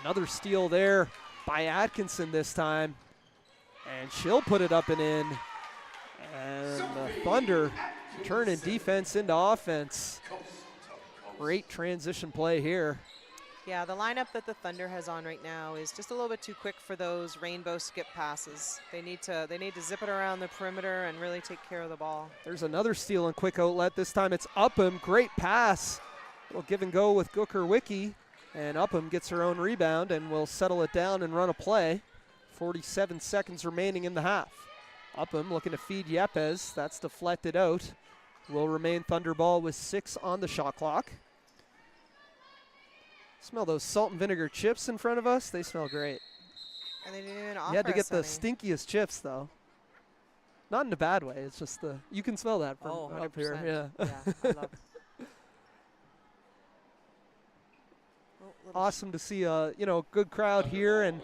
Another steal there by Atkinson this time, and she'll put it up and in. And the Thunder turning defense into offense. Great transition play here. Yeah, the lineup that the Thunder has on right now is just a little bit too quick for those rainbow skip passes. They need to zip it around the perimeter and really take care of the ball. There's another steal and quick outlet. This time it's Upham. Great pass. We'll give and go with Gooker Wiki. And Upham gets her own rebound and will settle it down and run a play. 47 seconds remaining in the half. Upham looking to feed Yepes. That's deflected out. Will remain Thunder ball with 6 on the shot clock. Smell those salt and vinegar chips in front of us? They smell great. And they didn't even offer You had to get the us any. stinkiest chips, though. Not in a bad way. It's just you can smell that from Oh, up here. 100%. Yeah. Yeah, I love it. Awesome to see a good crowd here, and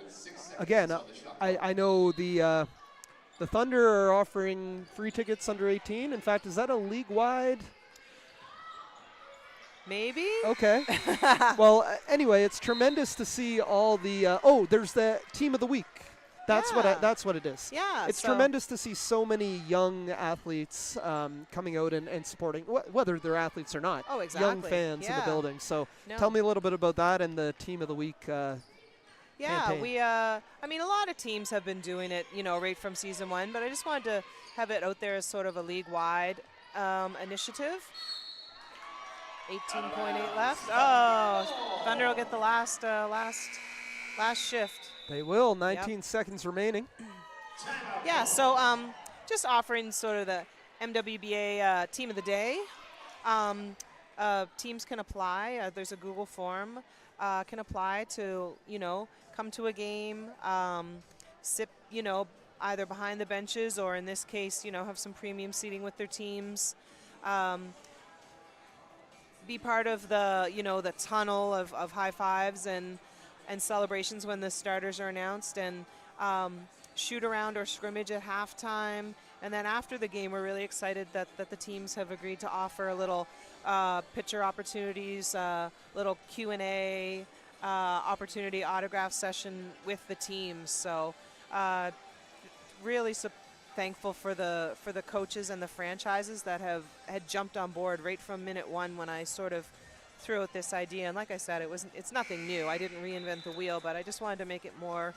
again, I know the Thunder are offering free tickets under 18. In fact, is that a league-wide? Maybe. Okay. Well, anyway, it's tremendous to see all the. There's the team of the week. That's what it is. Yeah. It's tremendous to see so many young athletes coming out and supporting, whether they're athletes or not. Oh, exactly. Young fans in the building. So No. tell me a little bit about that and the team of the week. Yeah, campaign. we. I mean, a lot of teams have been doing it, right from season 1. But I just wanted to have it out there as sort of a league-wide initiative. 18.8 left. Oh, Thunder will get the last shift. They will. 19 seconds remaining. Yeah, so just offering sort of the MWBA Team of the Day. Teams can apply. There's a Google form. Can apply to, come to a game, sit, either behind the benches or in this case, have some premium seating with their teams. Be part of the, the tunnel of high fives and celebrations when the starters are announced, and shoot around or scrimmage at halftime. And then after the game, we're really excited that the teams have agreed to offer a little picture opportunities, little Q&A opportunity, autograph session with the teams. So really thankful for the coaches and the franchises that had jumped on board right from minute 1 when I sort of threw out this idea. And like I said, it's nothing new. I didn't reinvent the wheel, but I just wanted to make it more,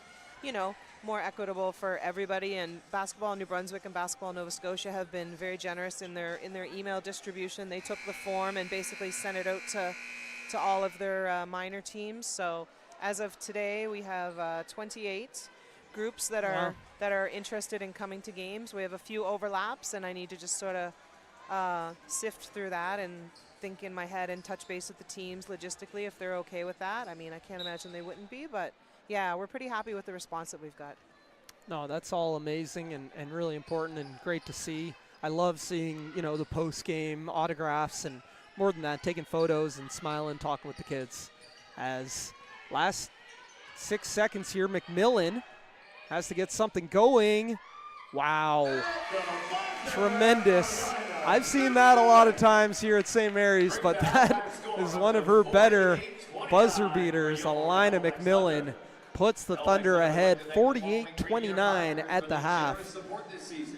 more equitable for everybody. And Basketball New Brunswick and Basketball Nova Scotia have been very generous in their email distribution. They took the form and basically sent it out to all of their minor teams. So as of today, we have 28 groups that are interested in coming to games. We have a few overlaps, and I need to just sort of sift through that and think in my head and touch base with the teams logistically if they're okay with that. I mean, I can't imagine they wouldn't be, but yeah, we're pretty happy with the response that we've got. No, that's all amazing and really important and great to see. I love seeing, the post-game autographs, and more than that, taking photos and smiling, talking with the kids. As last 6 seconds here, McMillan has to get something going. Wow. Tremendous. I've seen that a lot of times here at St. Mary's, but that is one of her better buzzer beaters. Alina McMillan puts the Thunder ahead 48-29 at the half.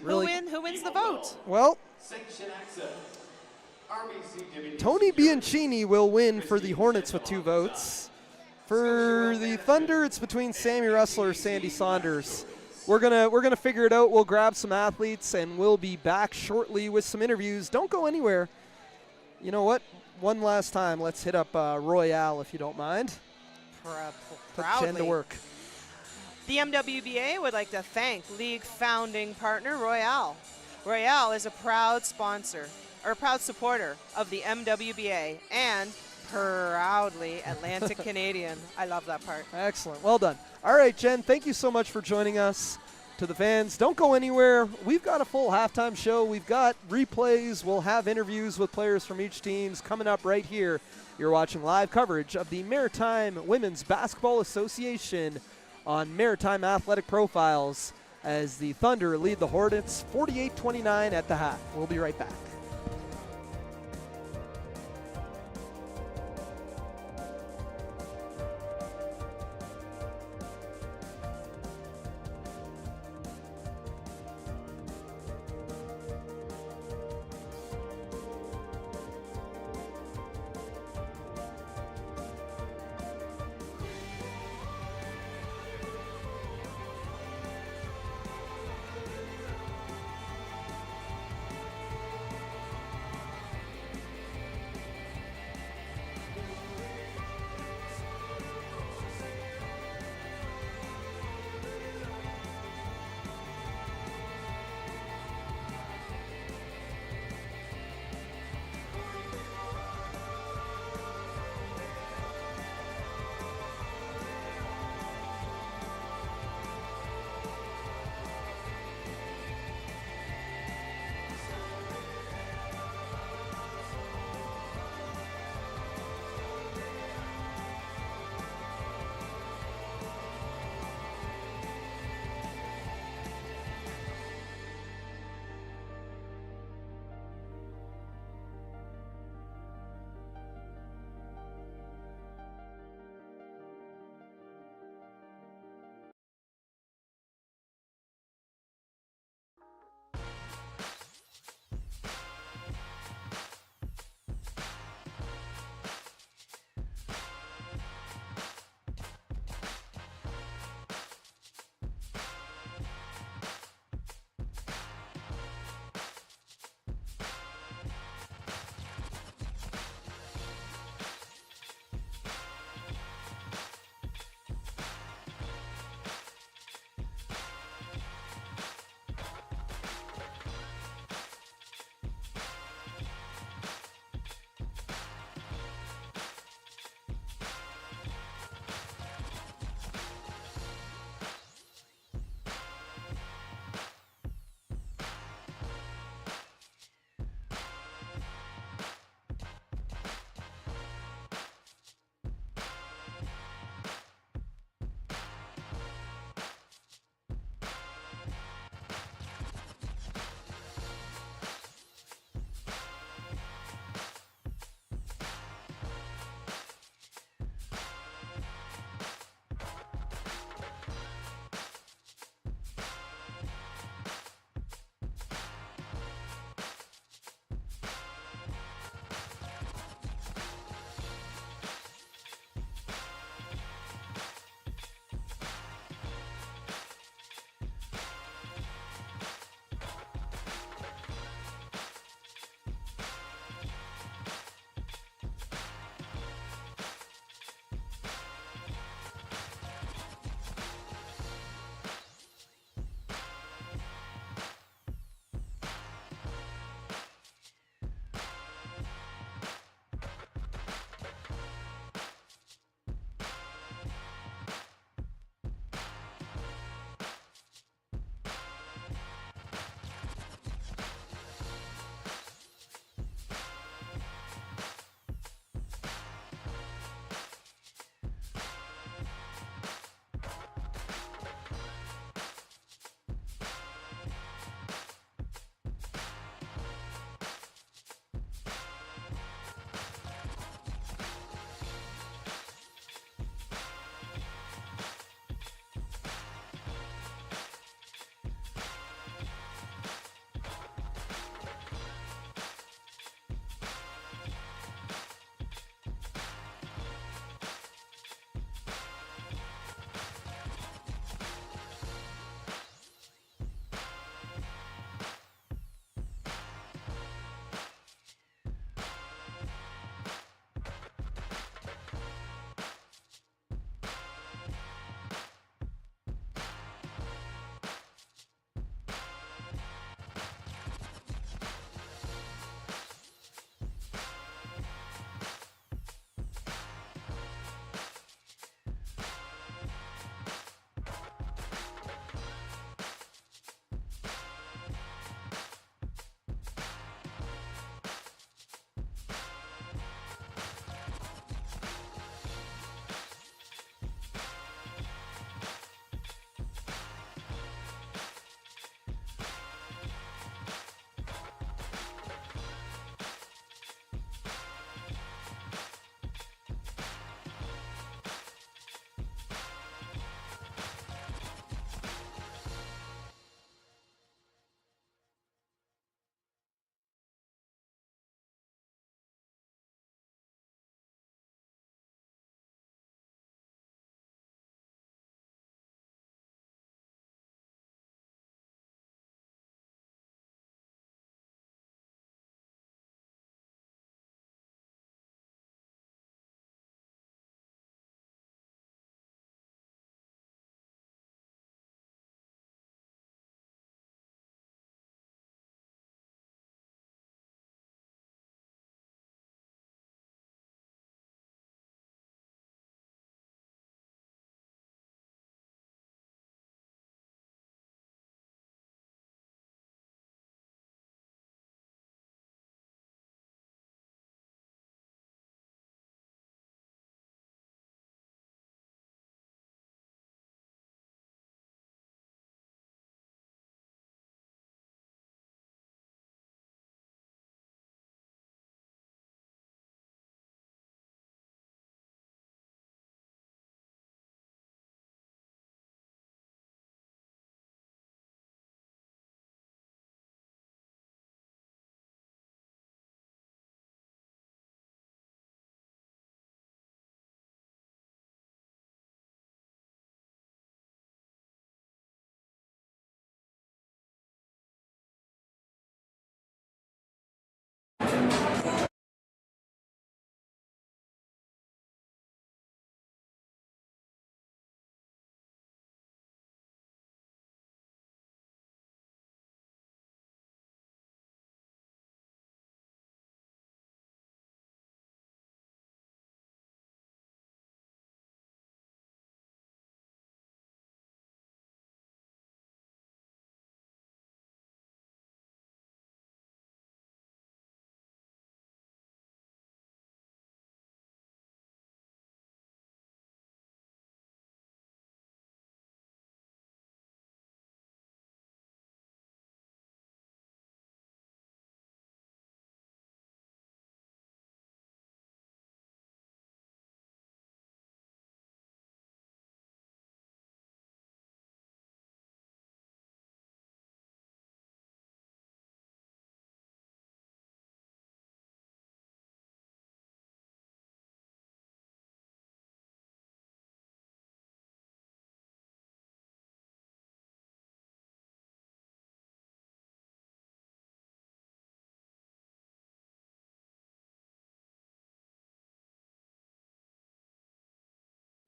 Really, Who wins the vote? well, Tony Bianchini will win for the Hornets with 2 votes. For the Thunder, it's between Sammy Russell or Sandy Saunders. We're gonna figure it out. We'll grab some athletes, and we'll be back shortly with some interviews. Don't go anywhere. You know what? One last time, let's hit up Royale, if you don't mind. Put Jen to work. The MWBA would like to thank league founding partner Royale. Royale is a proud sponsor, or a proud supporter of the MWBA, and proudly Atlantic Canadian. I love that part. Excellent. Well done. All right, Jen, thank you so much for joining us. To the fans, don't go anywhere. We've got a full halftime show. We've got replays. We'll have interviews with players from each teams coming up right here. You're watching live coverage of the Maritime Women's Basketball Association on Maritime Athletic Profiles as the Thunder lead the Hornets 48-29 at the half. We'll be right back.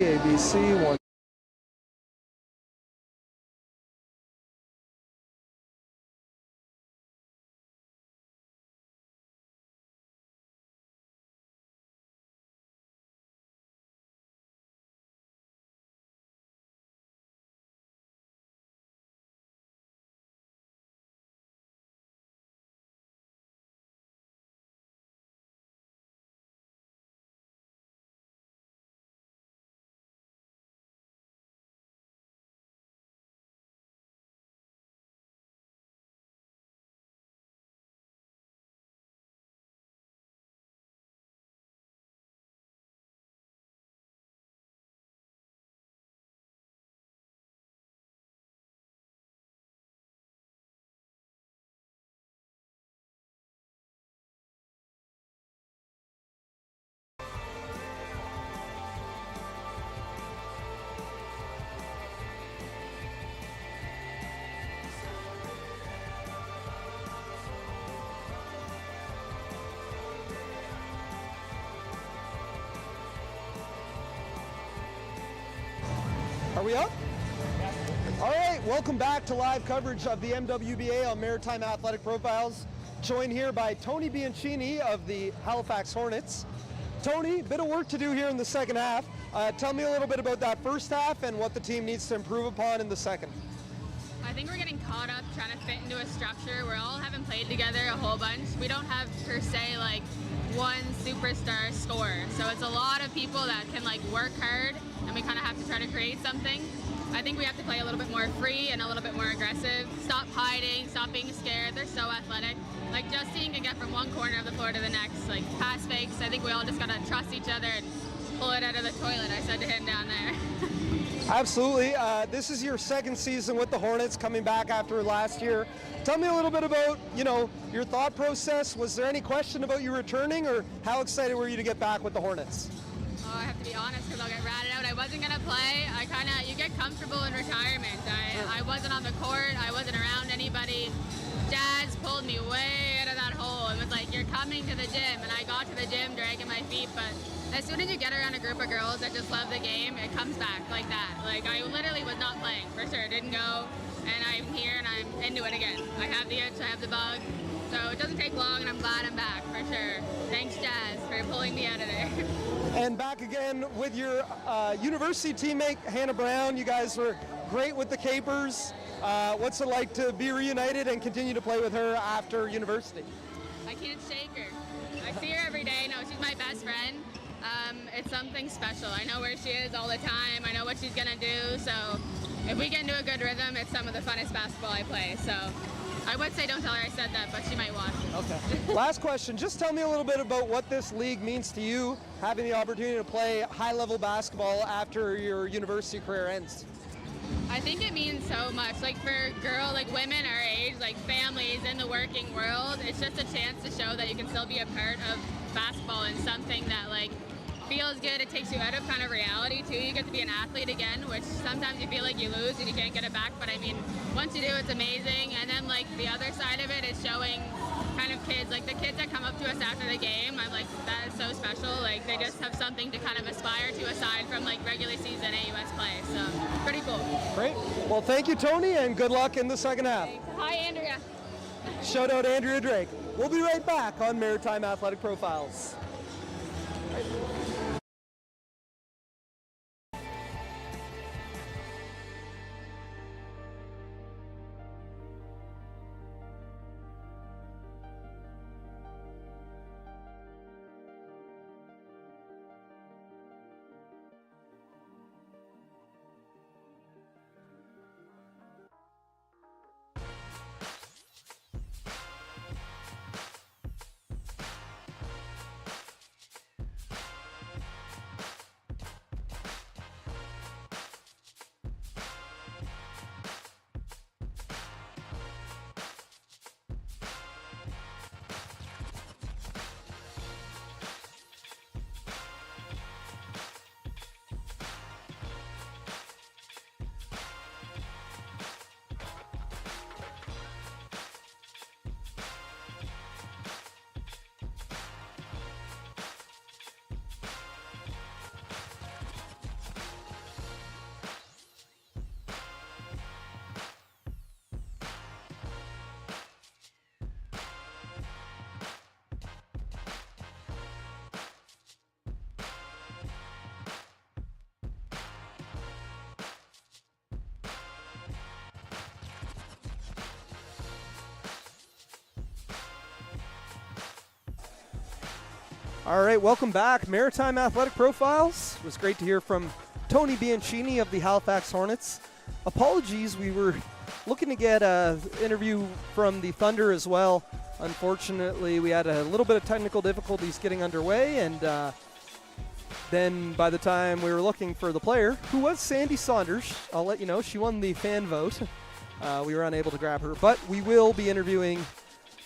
ABC one. Are we up? All right, welcome back to live coverage of the MWBA on Maritime Athletic Profiles. Joined here by Tony Bianchini of the Halifax Hornets. Tony, bit of work to do here in the second half. Tell me a little bit about that first half and what the team needs to improve upon in the second. I think we're getting caught up trying to fit into a structure. We're all haven't played together a whole bunch. We don't have per se like one superstar scorer. So it's a lot of people that can like work hard, and we kind of have to try to create something. I think we have to play a little bit more free and a little bit more aggressive. Stop hiding, stop being scared. They're so athletic. Like Justine can get from one corner of the floor to the next. Like pass fakes. I think we all just gotta trust each other and pull it out of the toilet, I said to him down there. Absolutely. This is your second season with the Hornets, coming back after last year. Tell me a little bit about, your thought process. Was there any question about you returning, or how excited were you to get back with the Hornets? Oh, I have to be honest because I'll get ratted out. I wasn't going to play. You get comfortable in retirement. I wasn't on the court. I wasn't around anybody. Jazz pulled me way out of that hole and was like, you're coming to the gym. And I got to the gym dragging my feet, but as soon as you get around a group of girls that just love the game, it comes back like that. Like, I literally was not playing, for sure. Didn't go, and I'm here, and I'm into it again. I have the itch, I have the bug. So it doesn't take long, and I'm glad I'm back, for sure. Thanks, Jazz, for pulling me out of there. And back again with your university teammate, Hannah Brown. You guys were great with the Capers. What's it like to be reunited and continue to play with her after university? I can't shake her. I see her every day. No, she's my best friend. It's something special. I know where she is all the time. I know what she's gonna do. So if we get into a good rhythm, it's some of the funnest basketball I play. So I would say don't tell her I said that, but she might watch. Okay. Last question. Just tell me a little bit about what this league means to you, having the opportunity to play high-level basketball after your university career ends. I think it means so much. Like for women our age, like families in the working world, it's just a chance to show that you can still be a part of basketball and something that like feels good. It takes you out of kind of reality too. You get to be an athlete again, which sometimes you feel like you lose and you can't get it back. But I mean, once you do, it's amazing. And then like the other side of it is showing kind of kids, like the kids that come up to us after the game. I'm like, that is so special. Like they just have something to kind of aspire to aside from like regular season AUS play. So pretty cool. Great. Well, thank you, Tony, and good luck in the second half. Thanks. Hi, Andrea. Shout out Andrea Drake. We'll be right back on Maritime Athletic Profiles. All right, welcome back. Maritime Athletic Profiles. It was great to hear from Tony Bianchini of the Halifax Hornets. Apologies, we were looking to get an interview from the Thunder as well. Unfortunately, we had a little bit of technical difficulties getting underway, and then by the time we were looking for the player, who was Sandy Saunders, I'll let you know, she won the fan vote. We were unable to grab her, but we will be interviewing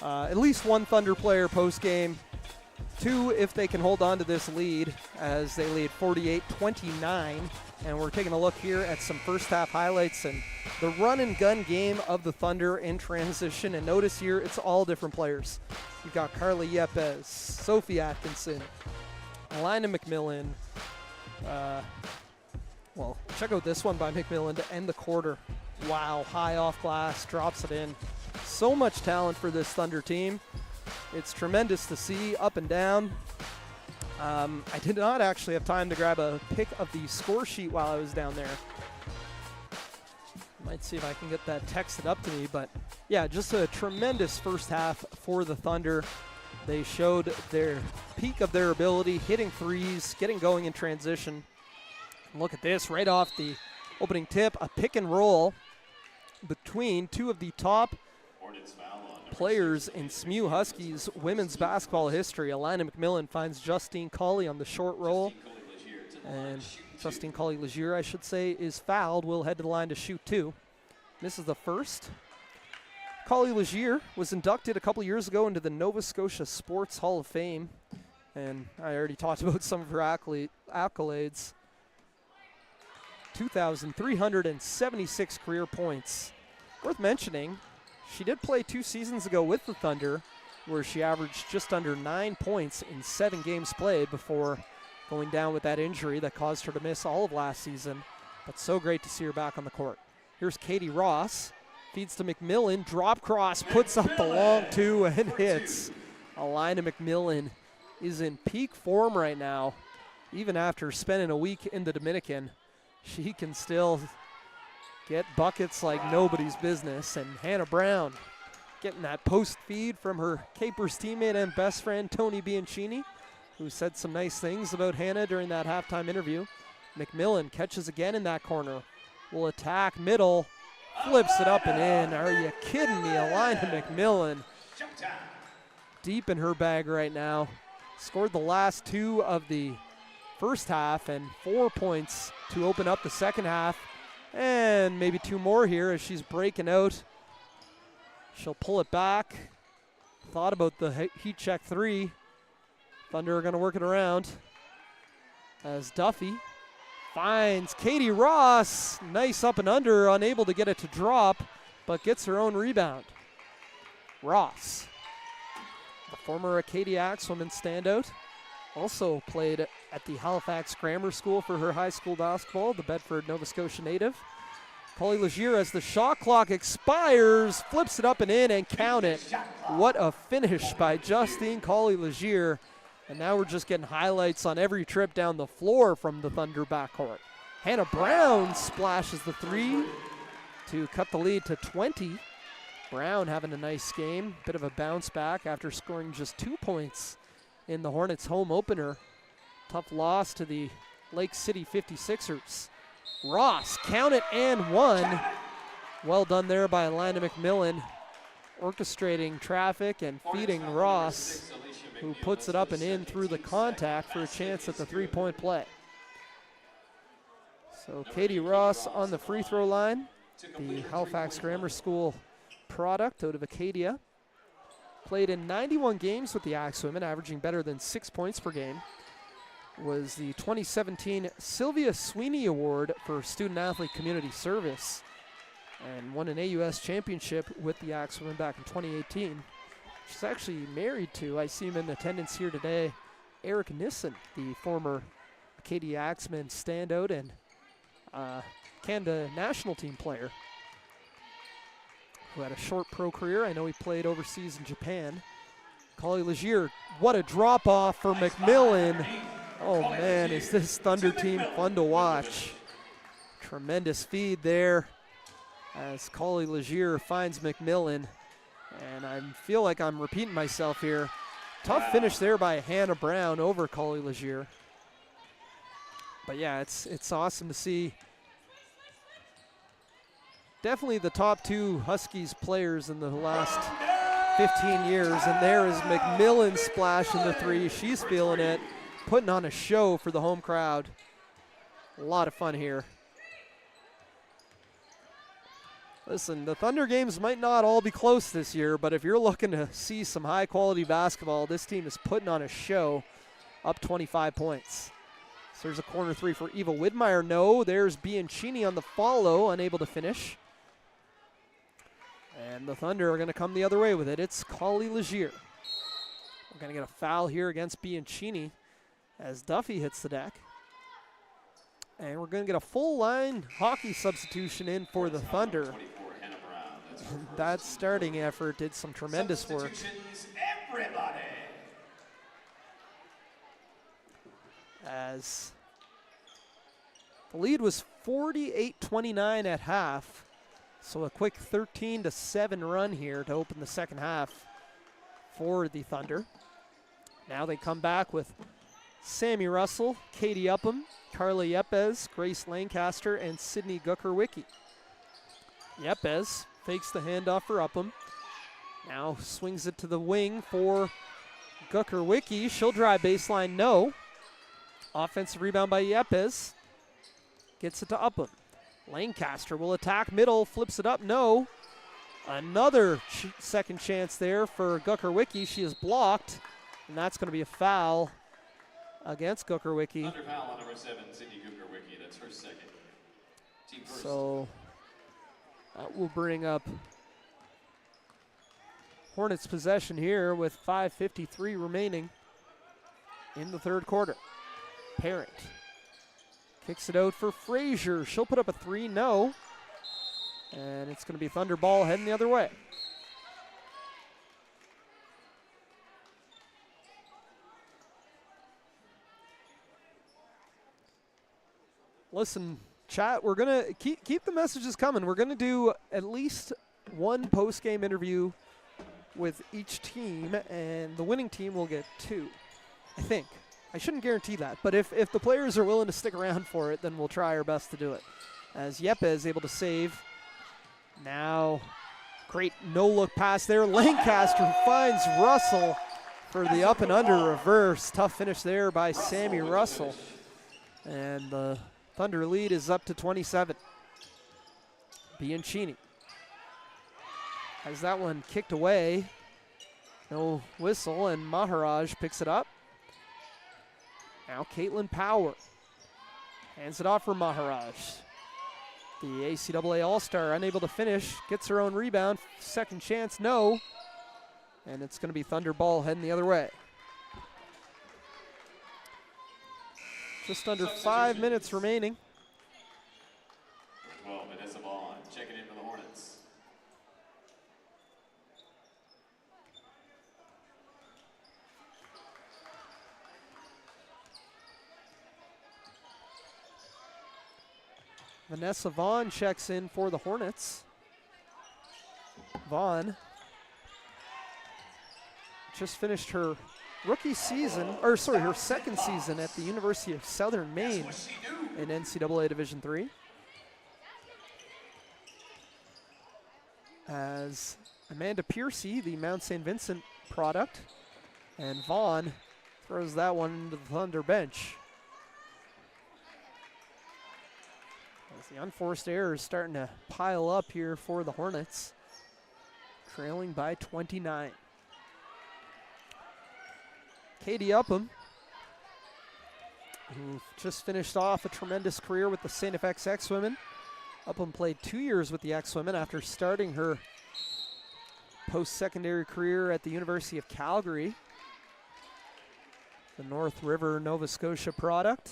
at least one Thunder player post-game. 2 if they can hold on to this lead, as they lead 48-29. And we're taking a look here at some first half highlights and the run and gun game of the Thunder in transition. And notice here, it's all different players. You've got Carly Yepes, Sophie Atkinson, Alina McMillan. Well, check out this one by McMillan to end the quarter. Wow, high off glass, drops it in. So much talent for this Thunder team. It's tremendous to see up and down. I did not actually have time to grab a pic of the score sheet while I was down there. Might see if I can get that texted up to me, but yeah, just a tremendous first half for the Thunder. They showed their peak of their ability, hitting threes, getting going in transition. Look at this, right off the opening tip, a pick and roll between 2 of the top players in SMU Huskies women's basketball history. Alina McMillan finds Justine Colley on the short roll. And Justine Colley-Legier, I should say, is fouled. Will head to the line to shoot 2. Misses the first. Colley-Legier was inducted a couple years ago into the Nova Scotia Sports Hall of Fame. And I already talked about some of her accolades. 2,376 career points. Worth mentioning, she did play 2 seasons ago with the Thunder, where she averaged just under 9 points in 7 games played before going down with that injury that caused her to miss all of last season. But so great to see her back on the court. Here's Katie Ross, feeds to McMillan, drop cross, puts up the long 2 and hits. Alina McMillan is in peak form right now. Even after spending a week in the Dominican, she can still get buckets like nobody's business. And Hannah Brown getting that post feed from her Capers teammate and best friend Tony Bianchini, who said some nice things about Hannah during that halftime interview. McMillan catches again in that corner. Will attack middle, flips it up and in. Are you kidding me? Alina McMillan deep in her bag right now. Scored the last 2 of the first half and 4 points to open up the second half. And maybe 2 more here as she's breaking out. She'll pull it back. Thought about the heat check 3. Thunder are going to work it around as Duffy finds Katie Ross. Nice up and under, unable to get it to drop, but gets her own rebound. Ross, the former Acadia Axwoman standout, also played at the Halifax Grammar School for her high school basketball, the Bedford, Nova Scotia native. Colley-Legier, as the shot clock expires, flips it up and in, and count it. What a finish by Justine Colley-Legier. And now we're just getting highlights on every trip down the floor from the Thunder backcourt. Hannah Brown splashes the 3 to cut the lead to 20. Brown having a nice game, bit of a bounce back after scoring just 2 points in the Hornets' home opener. Tough loss to the Lake City 56ers. Ross, count it and 1. Well done there by Alina McMillan, orchestrating traffic and feeding Ross, who puts it up and in through the contact for a chance at the 3-point play. So Katie Ross on the free throw line, the Halifax Grammar School product out of Acadia. Played in 91 games with the Axwomen, averaging better than 6 points per game. Was the 2017 Sylvia Sweeney Award for Student Athlete Community Service, and won an AUS championship with the Axwomen back in 2018. She's actually married to, I see him in attendance here today, Eric Nissen, the former Acadia Axemen standout and Canada national team player, who had a short pro career. I know he played overseas in Japan. Colley-Legier, what a drop off for McMillan. Oh man, is this Thunder team fun to watch. Tremendous feed there as Colley-Legier finds McMillan. And I feel like I'm repeating myself here. Tough finish there by Hannah Brown over Collie Legier. But yeah, it's awesome to see. Definitely the top two Huskies players in the last 15 years. And there is McMillan splashing the three. She's feeling it, putting on a show for the home crowd. A lot of fun here. Listen, the Thunder games might not all be close this year, but if you're looking to see some high-quality basketball, this team is putting on a show, up 25 points. So there's a corner three for Eva Widmeyer. No, there's Bianchini on the follow, unable to finish. And the Thunder are going to come the other way with it. It's Collie Legier. We're going to get a foul here against Bianchini as Duffy hits the deck. And we're going to get a full line hockey substitution in for the Thunder. That starting effort did some tremendous work. As the lead was 48-29 at half. So a quick 13-7 run here to open the second half for the Thunder. Now they come back with Sammy Russell, Katie Upham, Carla Yepes, Grace Lancaster, and Sydney Gucker-Wicki. Yepes fakes the handoff for Upham. Now swings it to the wing for Gucker-Wicki. She'll drive baseline, no. Offensive rebound by Yepes. Gets it to Upham. Lancaster will attack middle, flips it up, no. Another second chance there for Gucker-Wicki. She is blocked, and that's going to be a foul against Gucker-Wicki. Under foul on number 7, Sydney Gucker-Wicki. That's her second. Team first. So that will bring up Hornets possession here with 5:53 remaining in the third quarter. Parent kicks it out for Frazier. She'll put up a three, no. And it's going to be Thunder ball heading the other way. Listen, chat, we're going to keep the messages coming. We're going to do at least one post-game interview with each team, and the winning team will get 2, I think. I shouldn't guarantee that, but if the players are willing to stick around for it, then we'll try our best to do it. As Yepe is able to save. Now, great no-look pass there. Lancaster finds Russell for the up and under reverse. Tough finish there by Sammy Russell. And the Thunder lead is up to 27. Bianchini has that one kicked away. No whistle, and Maharaj picks it up. Now Caitlin Power hands it off for Maharaj. The ACAA All-Star unable to finish, gets her own rebound. Second chance, no. And it's going to be Thunder ball heading the other way. Just under 5 minutes remaining. Well, Vanessa Vaughn checking in for the Hornets. Vanessa Vaughn checks in for the Hornets. Vaughn just finished her rookie season, or sorry, her second season at the University of Southern Maine in NCAA Division III. As Amanda Piercy, the Mount St. Vincent product, and Vaughn throws that one into the Thunder bench. As the unforced error is starting to pile up here for the Hornets, trailing by 29. Katie Upham, who just finished off a tremendous career with the St. FX X-Women. Upham played 2 years with the X-Women after starting her post-secondary career at the University of Calgary, the North River, Nova Scotia product.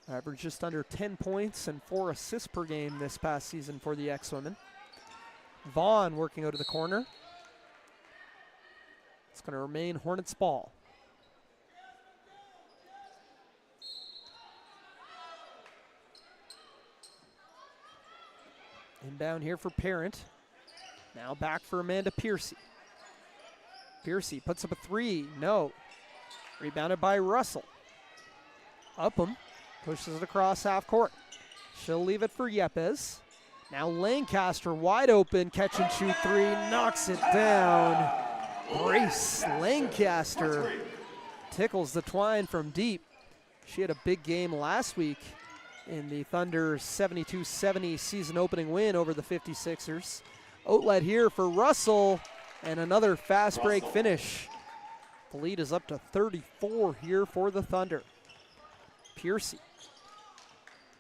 Averaged just under 10 points and 4 assists per game this past season for the X-Women. Vaughn working out of the corner. It's going to remain Hornets ball. Inbound here for Parent. Now back for Amanda Piercy. Piercy puts up a three. No. Rebounded by Russell. Upham pushes it across half court. She'll leave it for Yepes. Now Lancaster wide open. Catch and shoot three. Knocks it down. Grace Lancaster tickles the twine from deep. She had a big game last week in the Thunder's 72-70 season opening win over the 56ers. Outlet here for Russell, and another fast break finish. The lead is up to 34 here for the Thunder. Piercy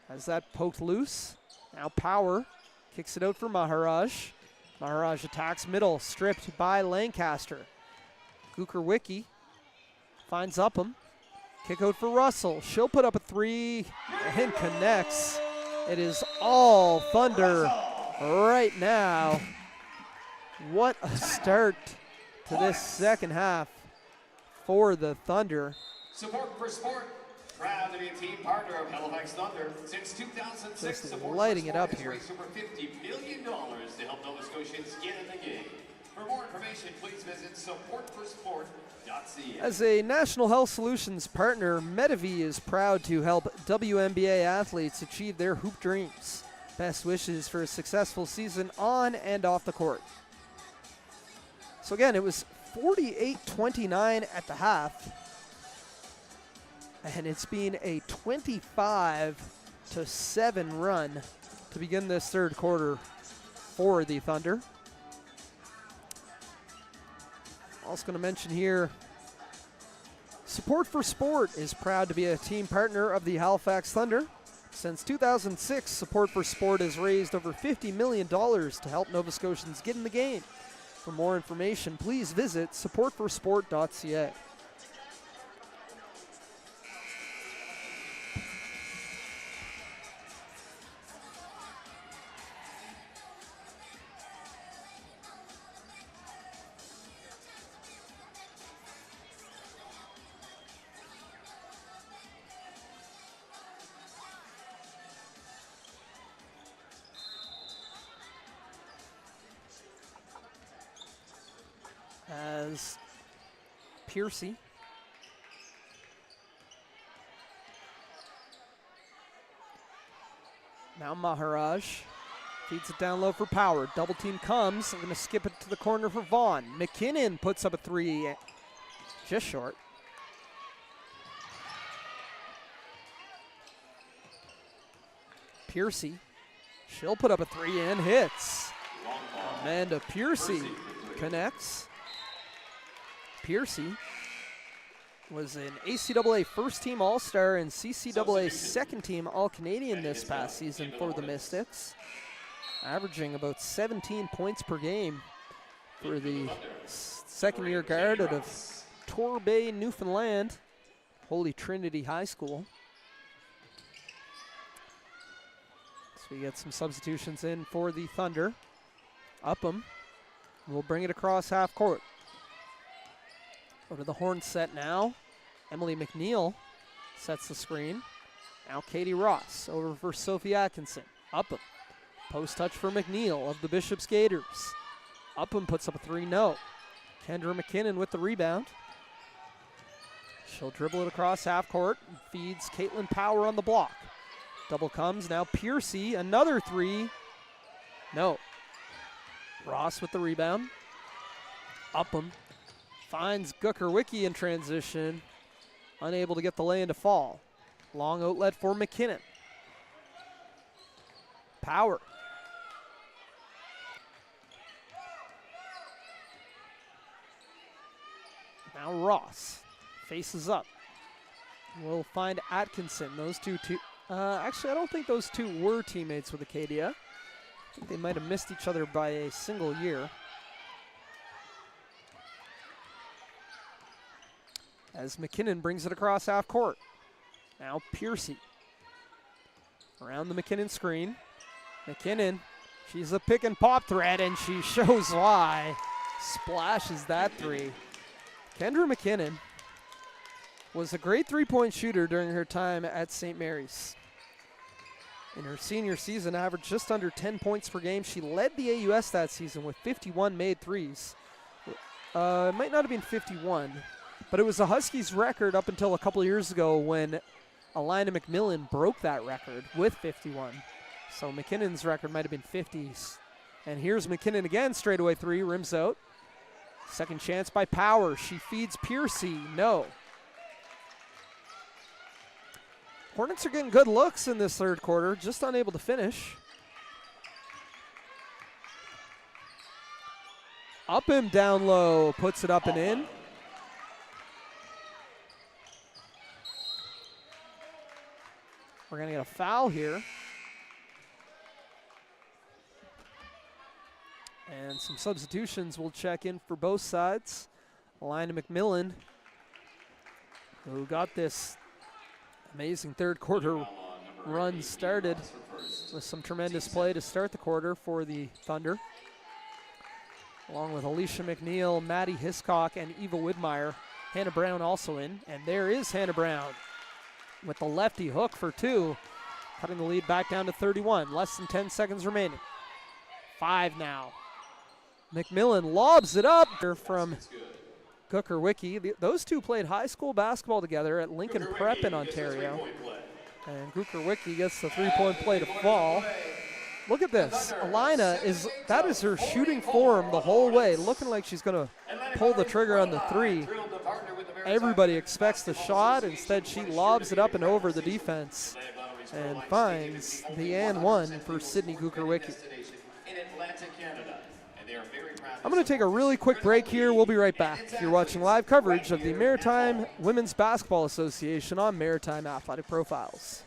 has that poked loose. Now Power kicks it out for Maharaj. Maharaj attacks middle, stripped by Lancaster. Gukerwicki finds Upham. Kick out for Russell. She'll put up a three and connects. It is all Thunder right now. What a start to this second half for the Thunder. Support for Sport. Proud to be a team partner of Halifax Thunder since 2006. Just lighting it up here. Raised over $50 million to help Nova Scotians get in the game. For more information, please visit supportforsport.ca. As a National Health Solutions partner, Medivy is proud to help WNBA athletes achieve their hoop dreams. Best wishes for a successful season on and off the court. So again, it was 48-29 at the half. And it's been a 25-7 run to begin this third quarter for the Thunder. Also going to mention here, Support for Sport is proud to be a team partner of the Halifax Thunder. Since 2006, Support for Sport has raised over $50 million to help Nova Scotians get in the game. For more information, please visit supportforsport.ca. As Piercy now Maharaj feeds it down low for Power. Double team comes. I'm going to skip it to the corner for Vaughn. McKinnon puts up a three, just short. Piercy, she'll put up a three and hits. Amanda Piercy connects. Piercy was an ACAA first-team All-Star and CCAA second-team All-Canadian this past season for the Mystics, averaging about 17 points per game for the second-year guard out of Torbay, Newfoundland, Holy Trinity High School. So we get some substitutions in for the Thunder. Upham will bring it across half court. Go to the horn set now. Emily McNeil sets the screen. Now Katie Ross over for Sophie Atkinson. Upham. Post touch for McNeil of the Bishop's Gators. Upham puts up a three, no. Kendra McKinnon with the rebound. She'll dribble it across half court and feeds Caitlin Power on the block. Double comes, now Piercy, another three. No. Ross with the rebound. Upham finds Gukerwicki in transition. Unable to get the lay-in to fall. Long outlet for McKinnon. Power. Now Ross faces up. We'll find Atkinson. Those two, actually, I don't think those two were teammates with Acadia. I think they might have missed each other by a single year. As McKinnon brings it across half court. Now Piercy. Around the McKinnon screen. McKinnon, she's a pick and pop threat, and she shows why. Splashes that three. Kendra McKinnon was a great three-point shooter during her time at St. Mary's. In her senior season, averaged just under 10 points per game. She led the AUS that season with 51 made threes. It might not have been 51, but it was the Huskies' record up until a couple of years ago when Alina McMillan broke that record with 51. So McKinnon's record might have been 50s. And here's McKinnon again, straightaway three, rims out. Second chance by Power. She feeds Piercy. No. Hornets are getting good looks in this third quarter, just unable to finish. Upham down low, puts it up and in. We're going to get a foul here. And some substitutions will check in for both sides. Alina McMillan, who got this amazing third quarter run started with some tremendous play to start the quarter for the Thunder. Along with Alicia McNeil, Maddie Hiscock, and Eva Widmeyer. Hannah Brown also in. And there is Hannah Brown with the lefty hook for two, cutting the lead back down to 31. Less than 10 seconds remaining. 5 now. McMillan lobs it up from Gooker-Wicki. Those two played high school basketball together at Lincoln Prep in Ontario. And Gooker-Wicki gets the three-point play to fall. Look at this. Alina, that is her shooting form the whole way, looking like she's going to pull the trigger on the three. Everybody expects the shot. Instead, she lobs it up and over the defense and finds the and one for Sydney Gooker-Wicki. I'm going to take a really quick break here. We'll be right back. You're watching live coverage of the Maritime Women's Basketball Association on Maritime Athletic Profiles.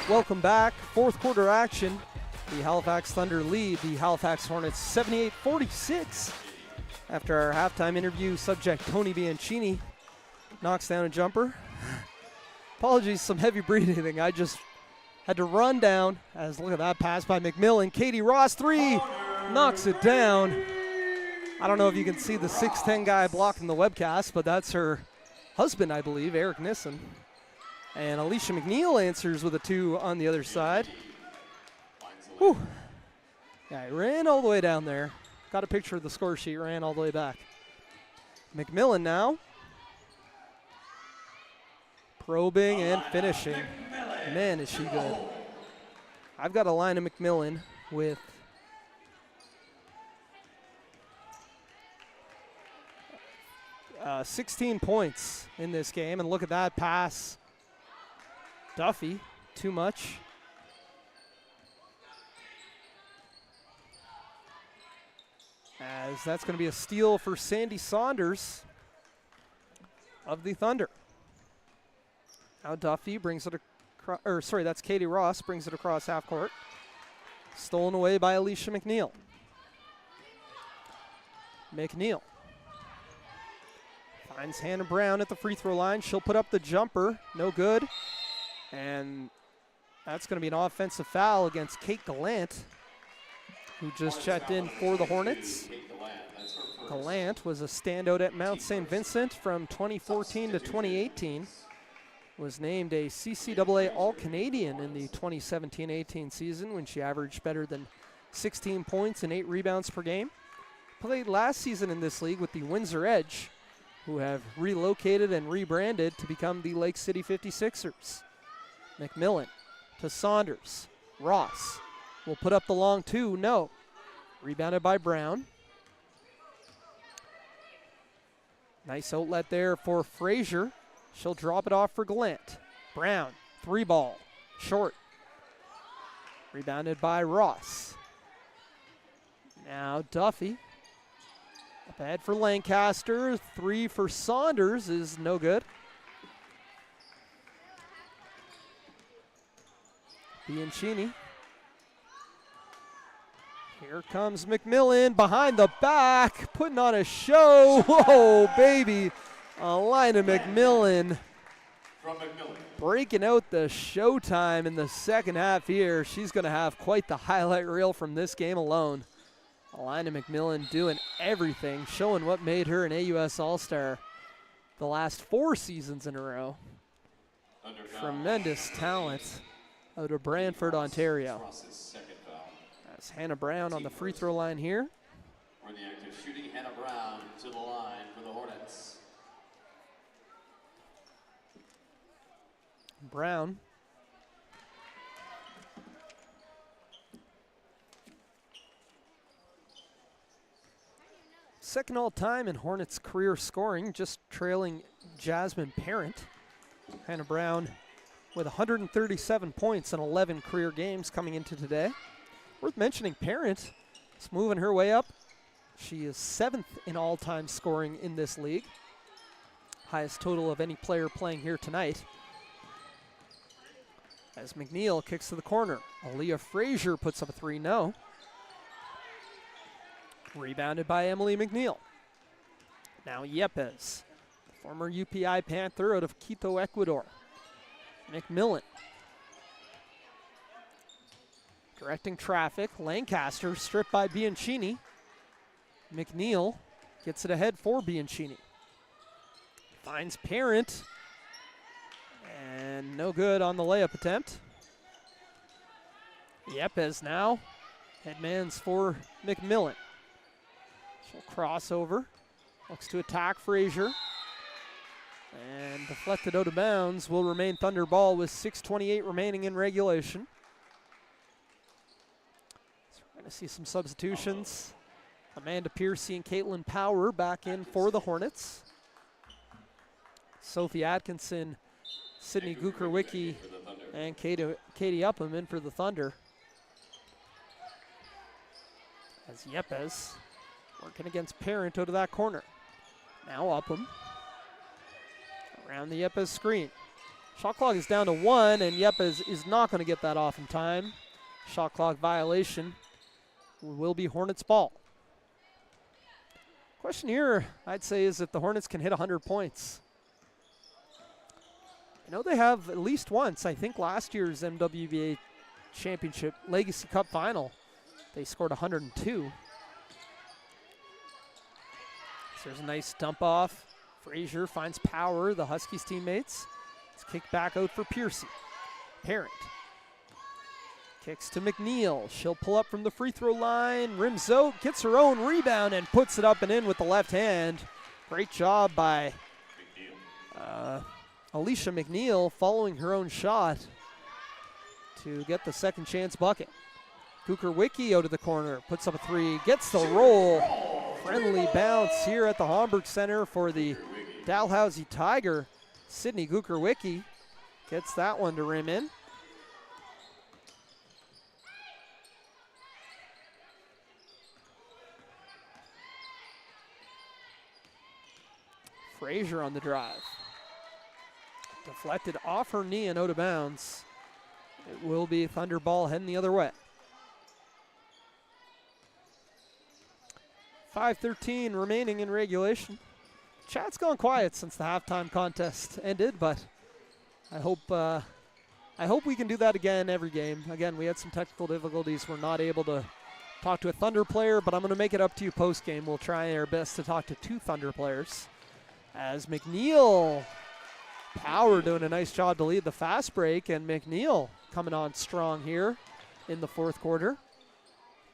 Welcome back. Fourth quarter action. The Halifax Thunder lead the Halifax Hornets 78-46. After our halftime interview, subject Tony Bianchini knocks down a jumper. Apologies, some heavy breathing. I just had to run down as look at that pass by McMillan. Katie Ross, three, knocks it down. I don't know if you can see the 6'10" guy blocking the webcast, but that's her husband, I believe, Eric Nissen. And Alicia McNeil answers with a two on the other side. Whew. Yeah, he ran all the way down there. Got a picture of the score sheet, ran all the way back. McMillan now. Probing and finishing. Man, is she good. I've got Alina McMillan with 16 points in this game. And look at that pass. Duffy, too much. As that's going to be a steal for Sandy Saunders of the Thunder. Now Duffy brings it across, or sorry, that's Katie Ross, brings it across half court. Stolen away by Alicia McNeil. McNeil finds Hannah Brown at the free throw line. She'll put up the jumper, no good. And That's going to be an offensive foul against Kate Gallant, who just checked in for the Hornets. Gallant was a standout at Mount St. Vincent from 2014 to 2018. Was named a CCAA All-Canadian in the 2017-18 season when she averaged better than 16 points and 8 rebounds per game. Played last season in this league with the Windsor Edge, who have relocated and rebranded to become the Lake City 56ers. McMillan to Saunders. Ross will put up the long two. No. Rebounded by Brown. Nice outlet there for Frazier. She'll drop it off for Gallant. Brown, 3-ball, short. Rebounded by Ross. Now Duffy. Up ahead for Lancaster. 3 for Saunders is no good. Bianchini. Here comes McMillan behind the back, putting on a show. Whoa, baby. Alina McMillan breaking out the showtime in the second half here. She's going to have quite the highlight reel from this game alone. Alina McMillan doing everything, showing what made her an AUS All-Star the last 4 seasons in a row. Tremendous talent out of Brantford, Ontario. That's Hannah Brown on the free throw line here. For the active shooting, Hannah Brown to the line for the Hornets. Brown. Second all-time in Hornets career scoring, just trailing Jasmine Parent. Hannah Brown with 137 points in 11 career games coming into today. Worth mentioning, Parent is moving her way up. She is 7th in all-time scoring in this league. Highest total of any player playing here tonight. As McNeil kicks to the corner. Aaliyah Frazier puts up a 3, no. Rebounded by Emily McNeil. Now Yepes, former UPI Panther out of Quito, Ecuador. McMillan. Directing traffic. Lancaster stripped by Bianchini. McNeil gets it ahead for Bianchini. Finds Parent. And no good on the layup attempt. Yepes now. Headmans for McMillan. She'll cross over. Looks to attack Frazier. And deflected out of bounds. Will remain Thunder ball with 6:28 remaining in regulation. So we're going to see some substitutions. Amanda Piercy and Caitlin Power back in for the Hornets. Sophie Atkinson, Sydney Gukerwicki, and Katie Upham in for the Thunder. As Yepes working against Parent out of that corner. Now Upham. Around the Yepes screen. Shot clock is down to 1, and Yepes is not going to get that off in time. Shot clock violation will be Hornets ball. Question here, I'd say, is if the Hornets can hit 100 points. I know they have at least once. I think last year's MWBA Championship Legacy Cup Final, they scored 102. So there's a nice dump off. Frazier finds Power, the Huskies teammates. It's kicked back out for Piercy. Parent kicks to McNeil. She'll pull up from the free throw line, rims out, gets her own rebound, and puts it up and in with the left hand. Great job by Alicia McNeil following her own shot to get the second chance bucket. Gukerwicki out of the corner, puts up a 3, gets the roll. Friendly bounce here at the Homburg Center for the Dalhousie Tiger. Sydney Gukerwicki gets that one to rim in. Frazier on the drive. Deflected off her knee and out of bounds. It will be Thunder ball heading the other way. 5:13 remaining in regulation. Chat's gone quiet since the halftime contest ended, but I hope I hope we can do that again every game. Again, we had some technical difficulties. We're not able to talk to a Thunder player, but I'm going to make it up to you post-game. We'll try our best to talk to 2 Thunder players. As McNeil, Power doing a nice job to lead the fast break, and McNeil coming on strong here in the 4th quarter.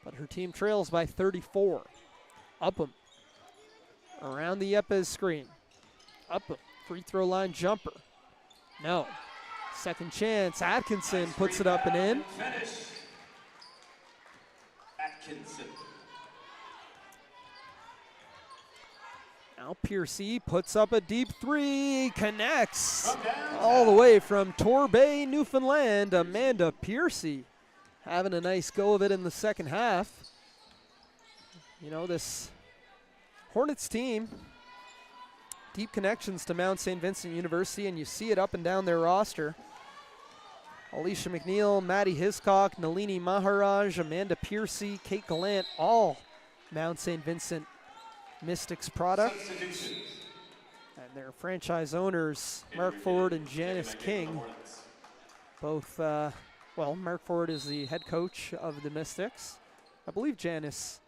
But her team trails by 34. Upham around the Yepes screen. Upham, free throw line jumper. No. Second chance. Atkinson puts it up and in. Atkinson. Now Piercy puts up a deep 3. Connects all the way from Torbay, Newfoundland. Amanda Piercy having a nice go of it in the second half. You know, this Hornets team, deep connections to Mount St. Vincent University, and you see it up and down their roster. Alicia McNeil, Maddie Hiscock, Nalini Maharaj, Amanda Piercy, Kate Gallant, all Mount St. Vincent Mystics product. And their franchise owners, Mark Ford and Janice King, both, well, Mark Ford is the head coach of the Mystics. I believe Janice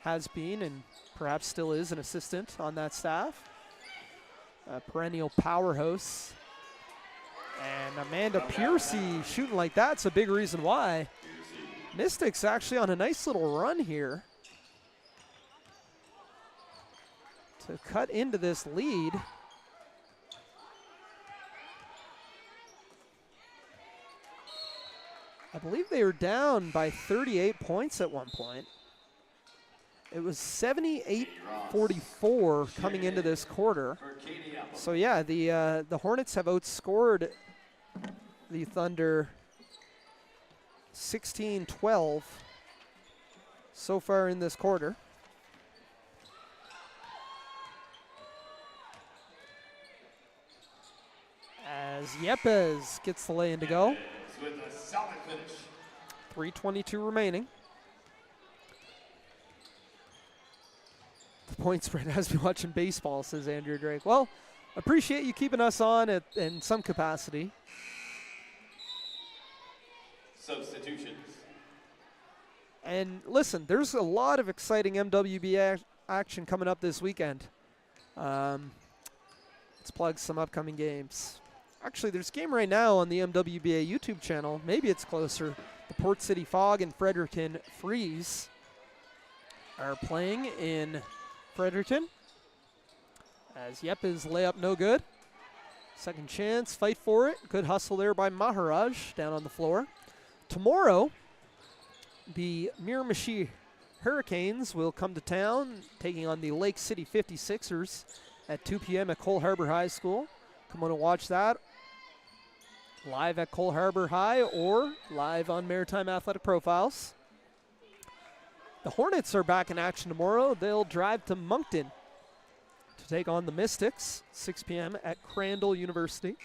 has been and perhaps still is an assistant on that staff. A perennial powerhouse. And Amanda Piercy shooting like that's a big reason why. Mystics actually on a nice little run here to cut into this lead. I believe they were down by 38 points at one point. It was 78-44 coming into this quarter. So yeah, the Hornets have outscored the Thunder 16-12 so far in this quarter. As Yepes gets the lay-in to go. 3:22 remaining. The point spread has been watching baseball, says Andrew Drake. Well, appreciate you keeping us on in some capacity. Substitutions. And listen, there's a lot of exciting MWBA action coming up this weekend. Let's plug some upcoming games. Actually, there's a game right now on the MWBA YouTube channel. Maybe it's closer. The Port City Fog and Fredericton Freeze are playing in Fredericton. As Yepes layup no good. Second chance, fight for it. Good hustle there by Maharaj down on the floor. Tomorrow, the Miramichi Hurricanes will come to town, taking on the Lake City 56ers at 2 p.m. at Cole Harbour High School. Come on and watch that live at Cole Harbour High or live on Maritime Athletic Profiles. The Hornets are back in action tomorrow. They'll drive to Moncton to take on the Mystics, 6 p.m. at Crandall University.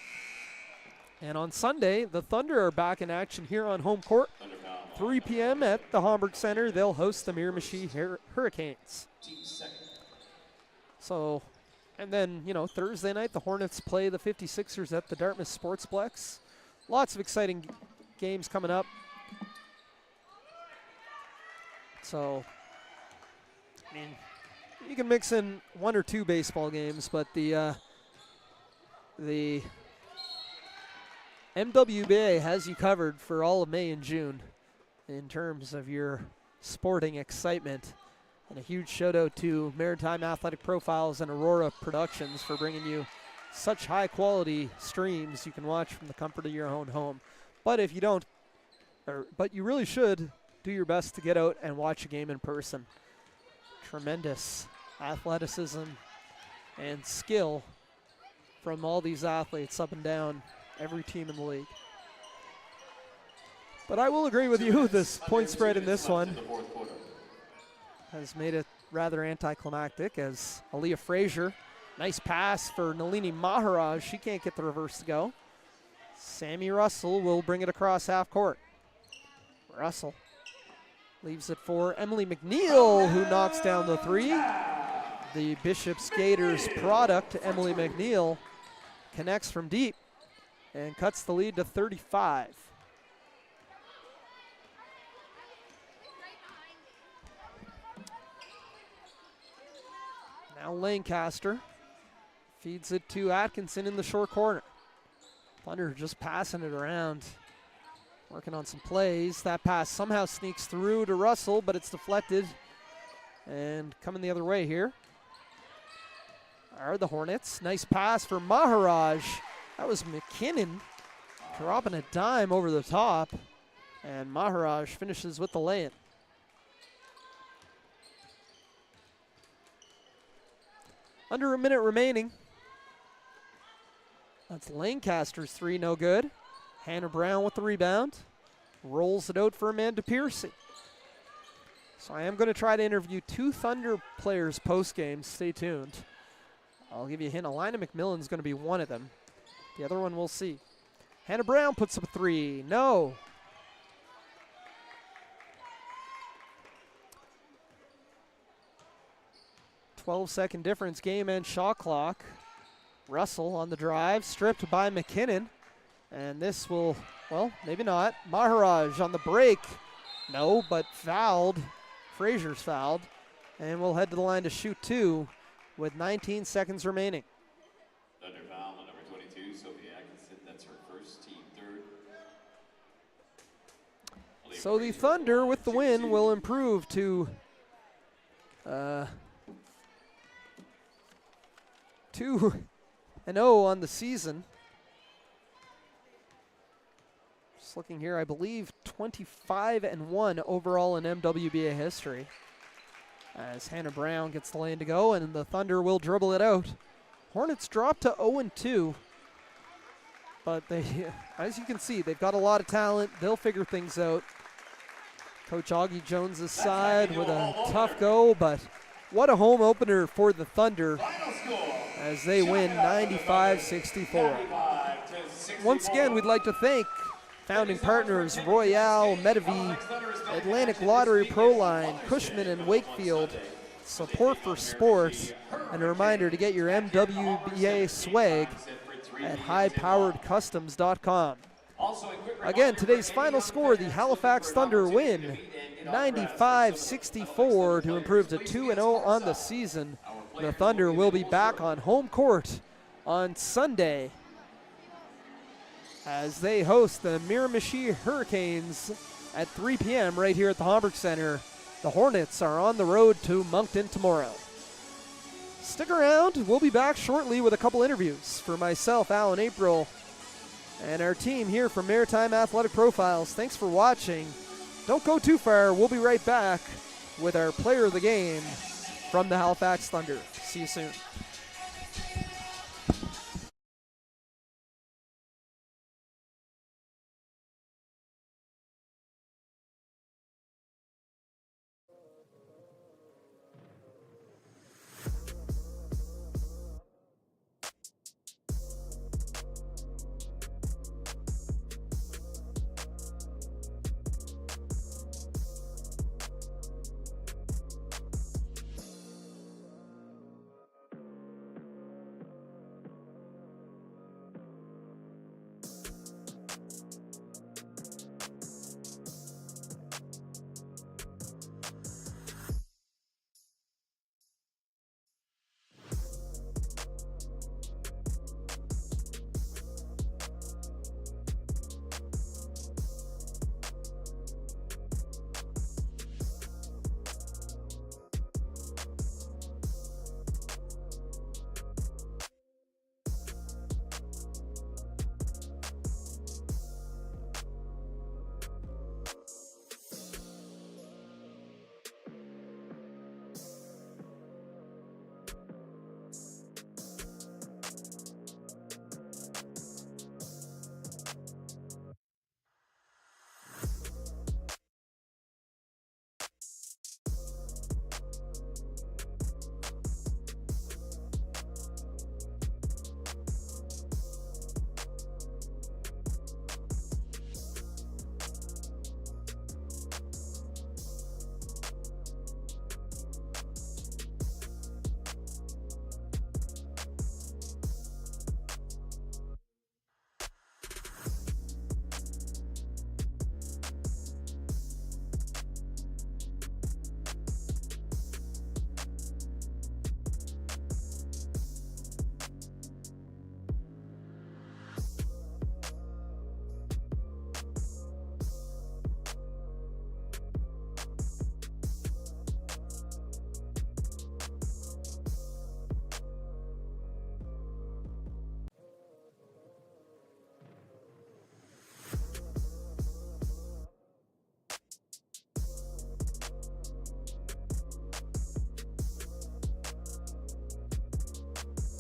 And on Sunday, the Thunder are back in action here on home court. 3 p.m. at the Homburg Center. They'll host the Miramichi Hurricanes. So, and then, you know, Thursday night, the Hornets play the 56ers at the Dartmouth Sportsplex. Lots of exciting games coming up. So, I mean, you can mix in 1 or 2 baseball games, but the MWBA has you covered for all of May and June in terms of your sporting excitement. And a huge shout out to Maritime Athletic Profiles and Aurora Productions for bringing you such high quality streams you can watch from the comfort of your own home. But if you don't, but you really should do your best to get out and watch a game in person. Tremendous athleticism and skill from all these athletes up and down every team in the league. But I will agree with you, this point spread in this one has made it rather anticlimactic as Aaliyah Frazier, nice pass for Nalini Maharaj. She can't get the reverse to go. Sammy Russell will bring it across half court. Russell leaves it for Emily McNeil, who knocks down the 3. The Bishop's Gators product, Emily McNeil, connects from deep. and cuts the lead to 35. Now Lancaster feeds it to Atkinson in the short corner. Thunder just passing it around, working on some plays. That pass somehow sneaks through to Russell, but it's deflected and coming the other way here are the Hornets. Nice pass for Maharaj. That was McKinnon dropping a dime over the top, and Maharaj finishes with the lay-in. Under a minute remaining. That's Lancaster's three, no good. Hannah Brown with the rebound. Rolls it out for Amanda Piercy. So I am going to try to interview two Thunder players post-game. Stay tuned. I'll give you a hint. Alina McMillan's going to be one of them. The other one we'll see. Hannah Brown puts up a three. No. "12-second difference, game end shot clock. Russell on the drive, stripped by McKinnon. And this will, well, maybe not. Maharaj on the break. No, but fouled. Frazier's fouled. And we'll head to the line to shoot two with 19 seconds remaining. Thunder foul on number 22, Sophie Atkinson. That's her first, team third. So the Thunder, with the win, will improve to 2-0 on the season. Just looking here, I believe 25-1 overall in MWBA history. As Hannah Brown gets the lane to go, and the Thunder will dribble it out. Hornets drop to 0-2. But they, as you can see, they've got a lot of talent. They'll figure things out. Coach Augie Jones' side with a tough go, but what a home opener for the Thunder as they win 95-64. Once again, we'd like to thank founding partners Royale, Medivie, Atlantic Lottery Proline, Cushman and Wakefield, Support for Sports, and a reminder to get your MWBA swag at highpoweredcustoms.com. Again, today's final score, the Halifax Thunder win 95-64 to improve to 2-0 on the season. The Thunder will be back on home court on Sunday as they host the Miramichi Hurricanes at 3 p.m. right here at the Homburg Center. The Hornets are on the road to Moncton tomorrow. Stick around. We'll be back shortly with a couple interviews for myself, Alan April, and our team here from Maritime Athletic Profiles. Thanks for watching. Don't go too far. We'll be right back with our player of the game from the Halifax Thunder. See you soon.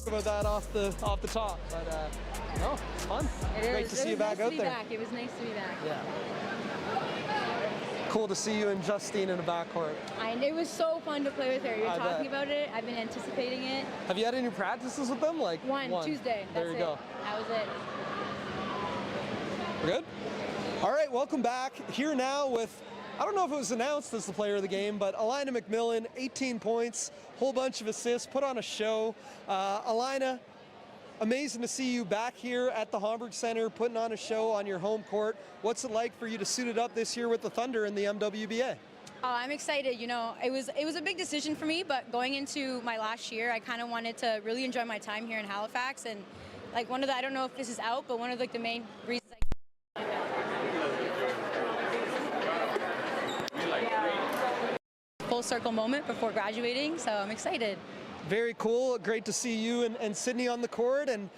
about that off the top, but no, it's fun. Great to see you back out there. It was nice to be back. Yeah. Cool to see you and Justine in the backcourt. It was so fun to play with her. You're I talking bet. about it. I've been anticipating it. Have you had any practices with them? Like One Tuesday. There That's you go. That was it. We're good? All right, welcome back. Here now with, I don't know if it was announced as the player of the game, but Alina McMillan, 18 points, whole bunch of assists, put on a show. Alina, amazing to see you back here at the Homburg Center, putting on a show on your home court. What's it like for you to suit it up this year with the Thunder in the MWBA? Oh, I'm excited. You know, it was a big decision for me, but going into my last year, I kind of wanted to really enjoy my time here in Halifax, and like one of the, I don't know if this is out, but one of like the main reasons full circle moment before graduating, so I'm excited. Very cool. Great to see you and Sydney on the court. And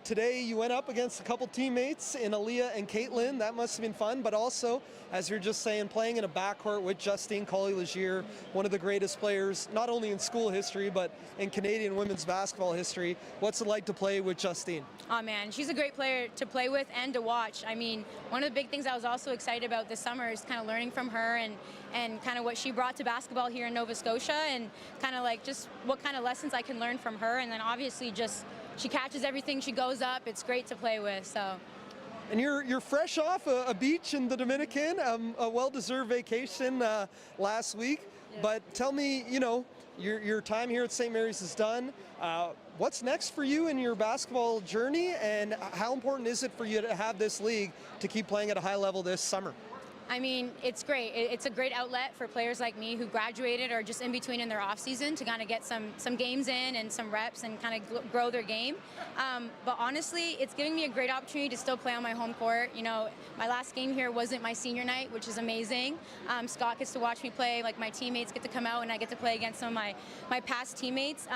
today you went up against a couple teammates in Aaliyah and Caitlin. That must have been fun. But also, as you're just saying, playing in a backcourt with Justine Coley-Legier, one of the greatest players, not only in school history, but in Canadian women's basketball history. What's it like to play with Justine? Oh man, she's a great player to play with and to watch. I mean, one of the big things I was also excited about this summer is kind of learning from her and kind of what she brought to basketball here in Nova Scotia, and kind of like just what kind of lessons I can learn from her. And then obviously just she catches everything, she goes up. It's great to play with. So. And you're fresh off a beach in the Dominican, a well-deserved vacation last week. Yeah. But tell me, you know, your time here at St. Mary's is done. What's next for you in your basketball journey, and how important is it for you to have this league to keep playing at a high level this summer? I mean, it's great. It's a great outlet for players like me who graduated or just in between in their off season to kind of get some games in and some reps and kind of grow their game. But honestly, it's giving me a great opportunity to still play on my home court. You know, my last game here wasn't my senior night, which is amazing. Scott gets to watch me play. Like, my teammates get to come out and I get to play against some of my past teammates.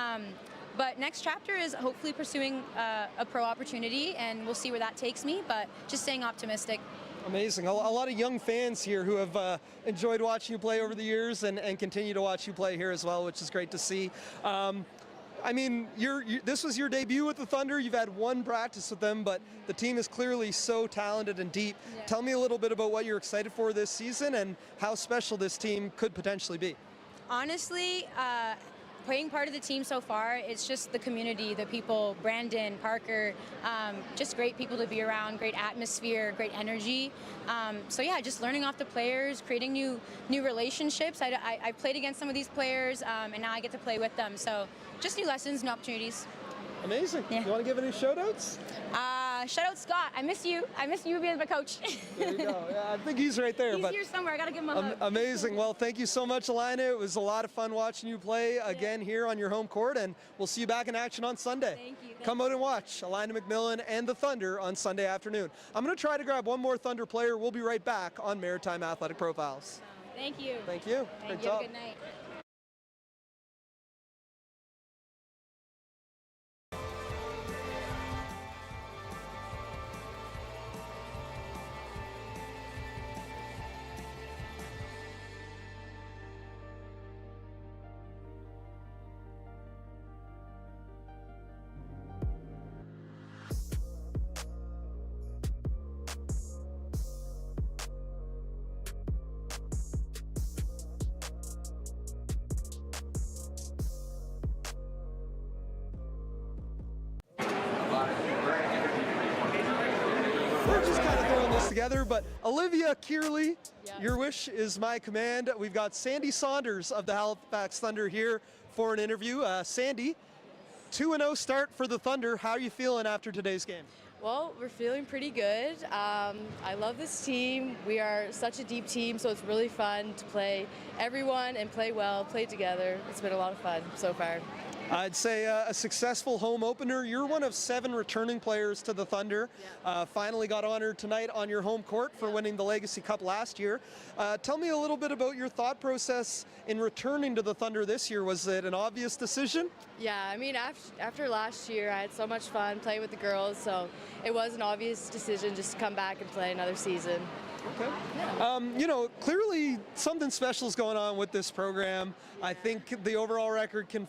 But next chapter is hopefully pursuing a pro opportunity, and we'll see where that takes me, but just staying optimistic. Amazing. A lot of young fans here who have enjoyed watching you play over the years and continue to watch you play here as well, which is great to see. I mean, this was your debut with the Thunder. You've had one practice with them, but the team is clearly so talented and deep. Yeah. Tell me a little bit about what you're excited for this season and how special this team could potentially be. Honestly, playing part of the team so far, it's just the community, the people, Brandon, Parker, just great people to be around, great atmosphere, great energy. So yeah, just learning off the players, creating new relationships. I played against some of these players, and now I get to play with them. So just new lessons, new opportunities. Amazing. Yeah. You want to give any shout-outs? Shout out Scott. I miss you. I miss you being my coach. There you go. Yeah, I think he's right there. He's here somewhere. I got to give him a hug. Amazing. Well, thank you so much, Alina. It was a lot of fun watching you play again here on your home court, and we'll see you back in action on Sunday. Thank you. Come out and watch Alina McMillan and the Thunder on Sunday afternoon. I'm going to try to grab one more Thunder player. We'll be right back on Maritime Athletic Profiles. Thank you. Thank you. Thank you. Have a good night. We're just kind of throwing this together, but Olivia Kearley, your wish is my command. We've got Sandy Saunders of the Halifax Thunder here for an interview. Sandy, 2-0 start for the Thunder. How are you feeling after today's game? Well, we're feeling pretty good. I love this team. We are such a deep team, so it's really fun to play everyone and play well, play together. It's been a lot of fun so far. I'd say a successful home opener. You're one of 7 returning players to the Thunder. Finally got honored tonight on your home court for winning the Legacy Cup last year. Tell me a little bit about your thought process in returning to the Thunder this year. Was it an obvious decision? Yeah, I mean, after last year, I had so much fun playing with the girls, so it was an obvious decision just to come back and play another season. Okay. You know, clearly something special is going on with this program. I think the overall record can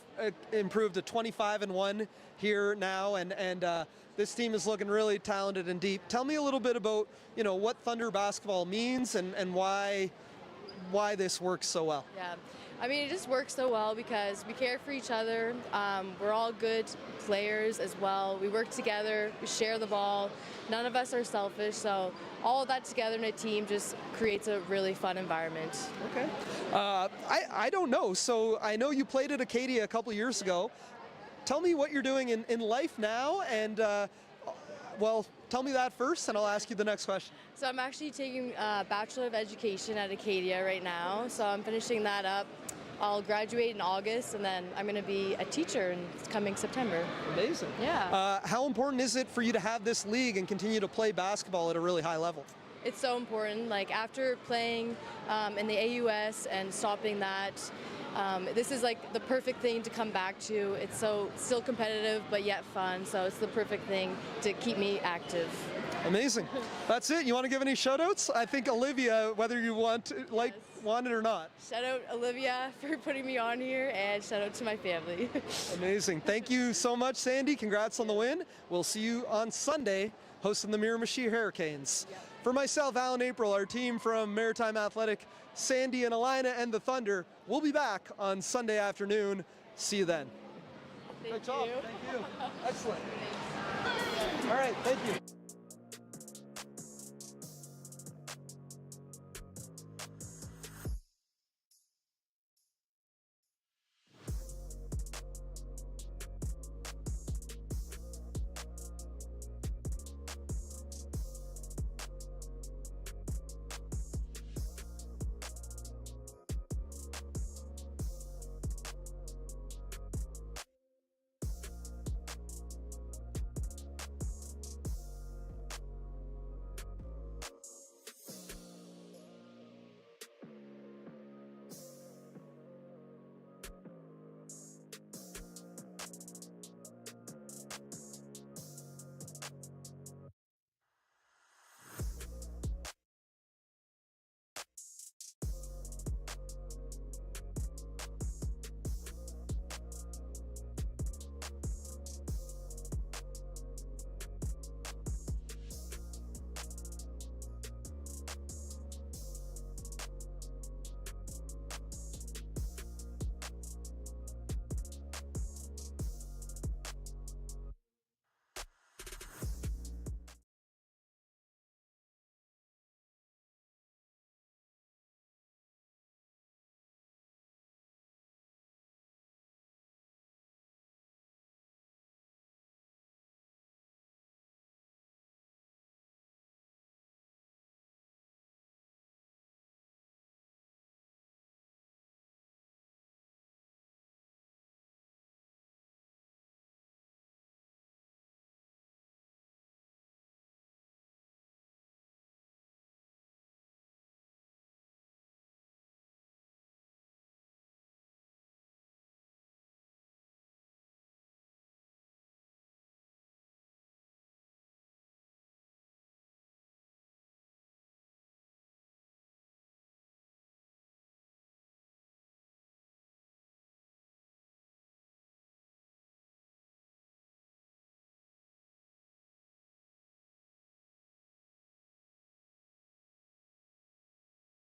improve to 25-1 here now, and this team is looking really talented and deep. Tell me a little bit about, you know, what Thunder basketball means and why this works so well. Yeah, I mean, it just works so well because we care for each other. We're all good players as well. We work together, we share the ball. None of us are selfish, so all of that together in a team just creates a really fun environment. Okay. I don't know. So I know you played at Acadia a couple years ago. Tell me what you're doing in life now, and well, tell me that first, and I'll ask you the next question. So I'm actually taking a Bachelor of Education at Acadia right now, so I'm finishing that up. I'll graduate in August, and then I'm going to be a teacher in coming September. Amazing. Yeah. How important is it for you to have this league and continue to play basketball at a really high level? It's so important. Like after playing in the AUS and stopping that, this is like the perfect thing to come back to. It's so still competitive but yet fun, so it's the perfect thing to keep me active. Amazing. That's it. You want to give any shout outs? I think Olivia, whether you want it or not. Shout out Olivia for putting me on here, and shout out to my family. Amazing. Thank you so much, Sandy. Congrats on the win. We'll see you on Sunday hosting the Miramichi Hurricanes. Yep. For myself, Alan April, our team from Maritime Athletic, Sandy and Alina and the Thunder, we'll be back on Sunday afternoon. See you then. Thank Good job. you. Thank you. Excellent. All right. Thank you.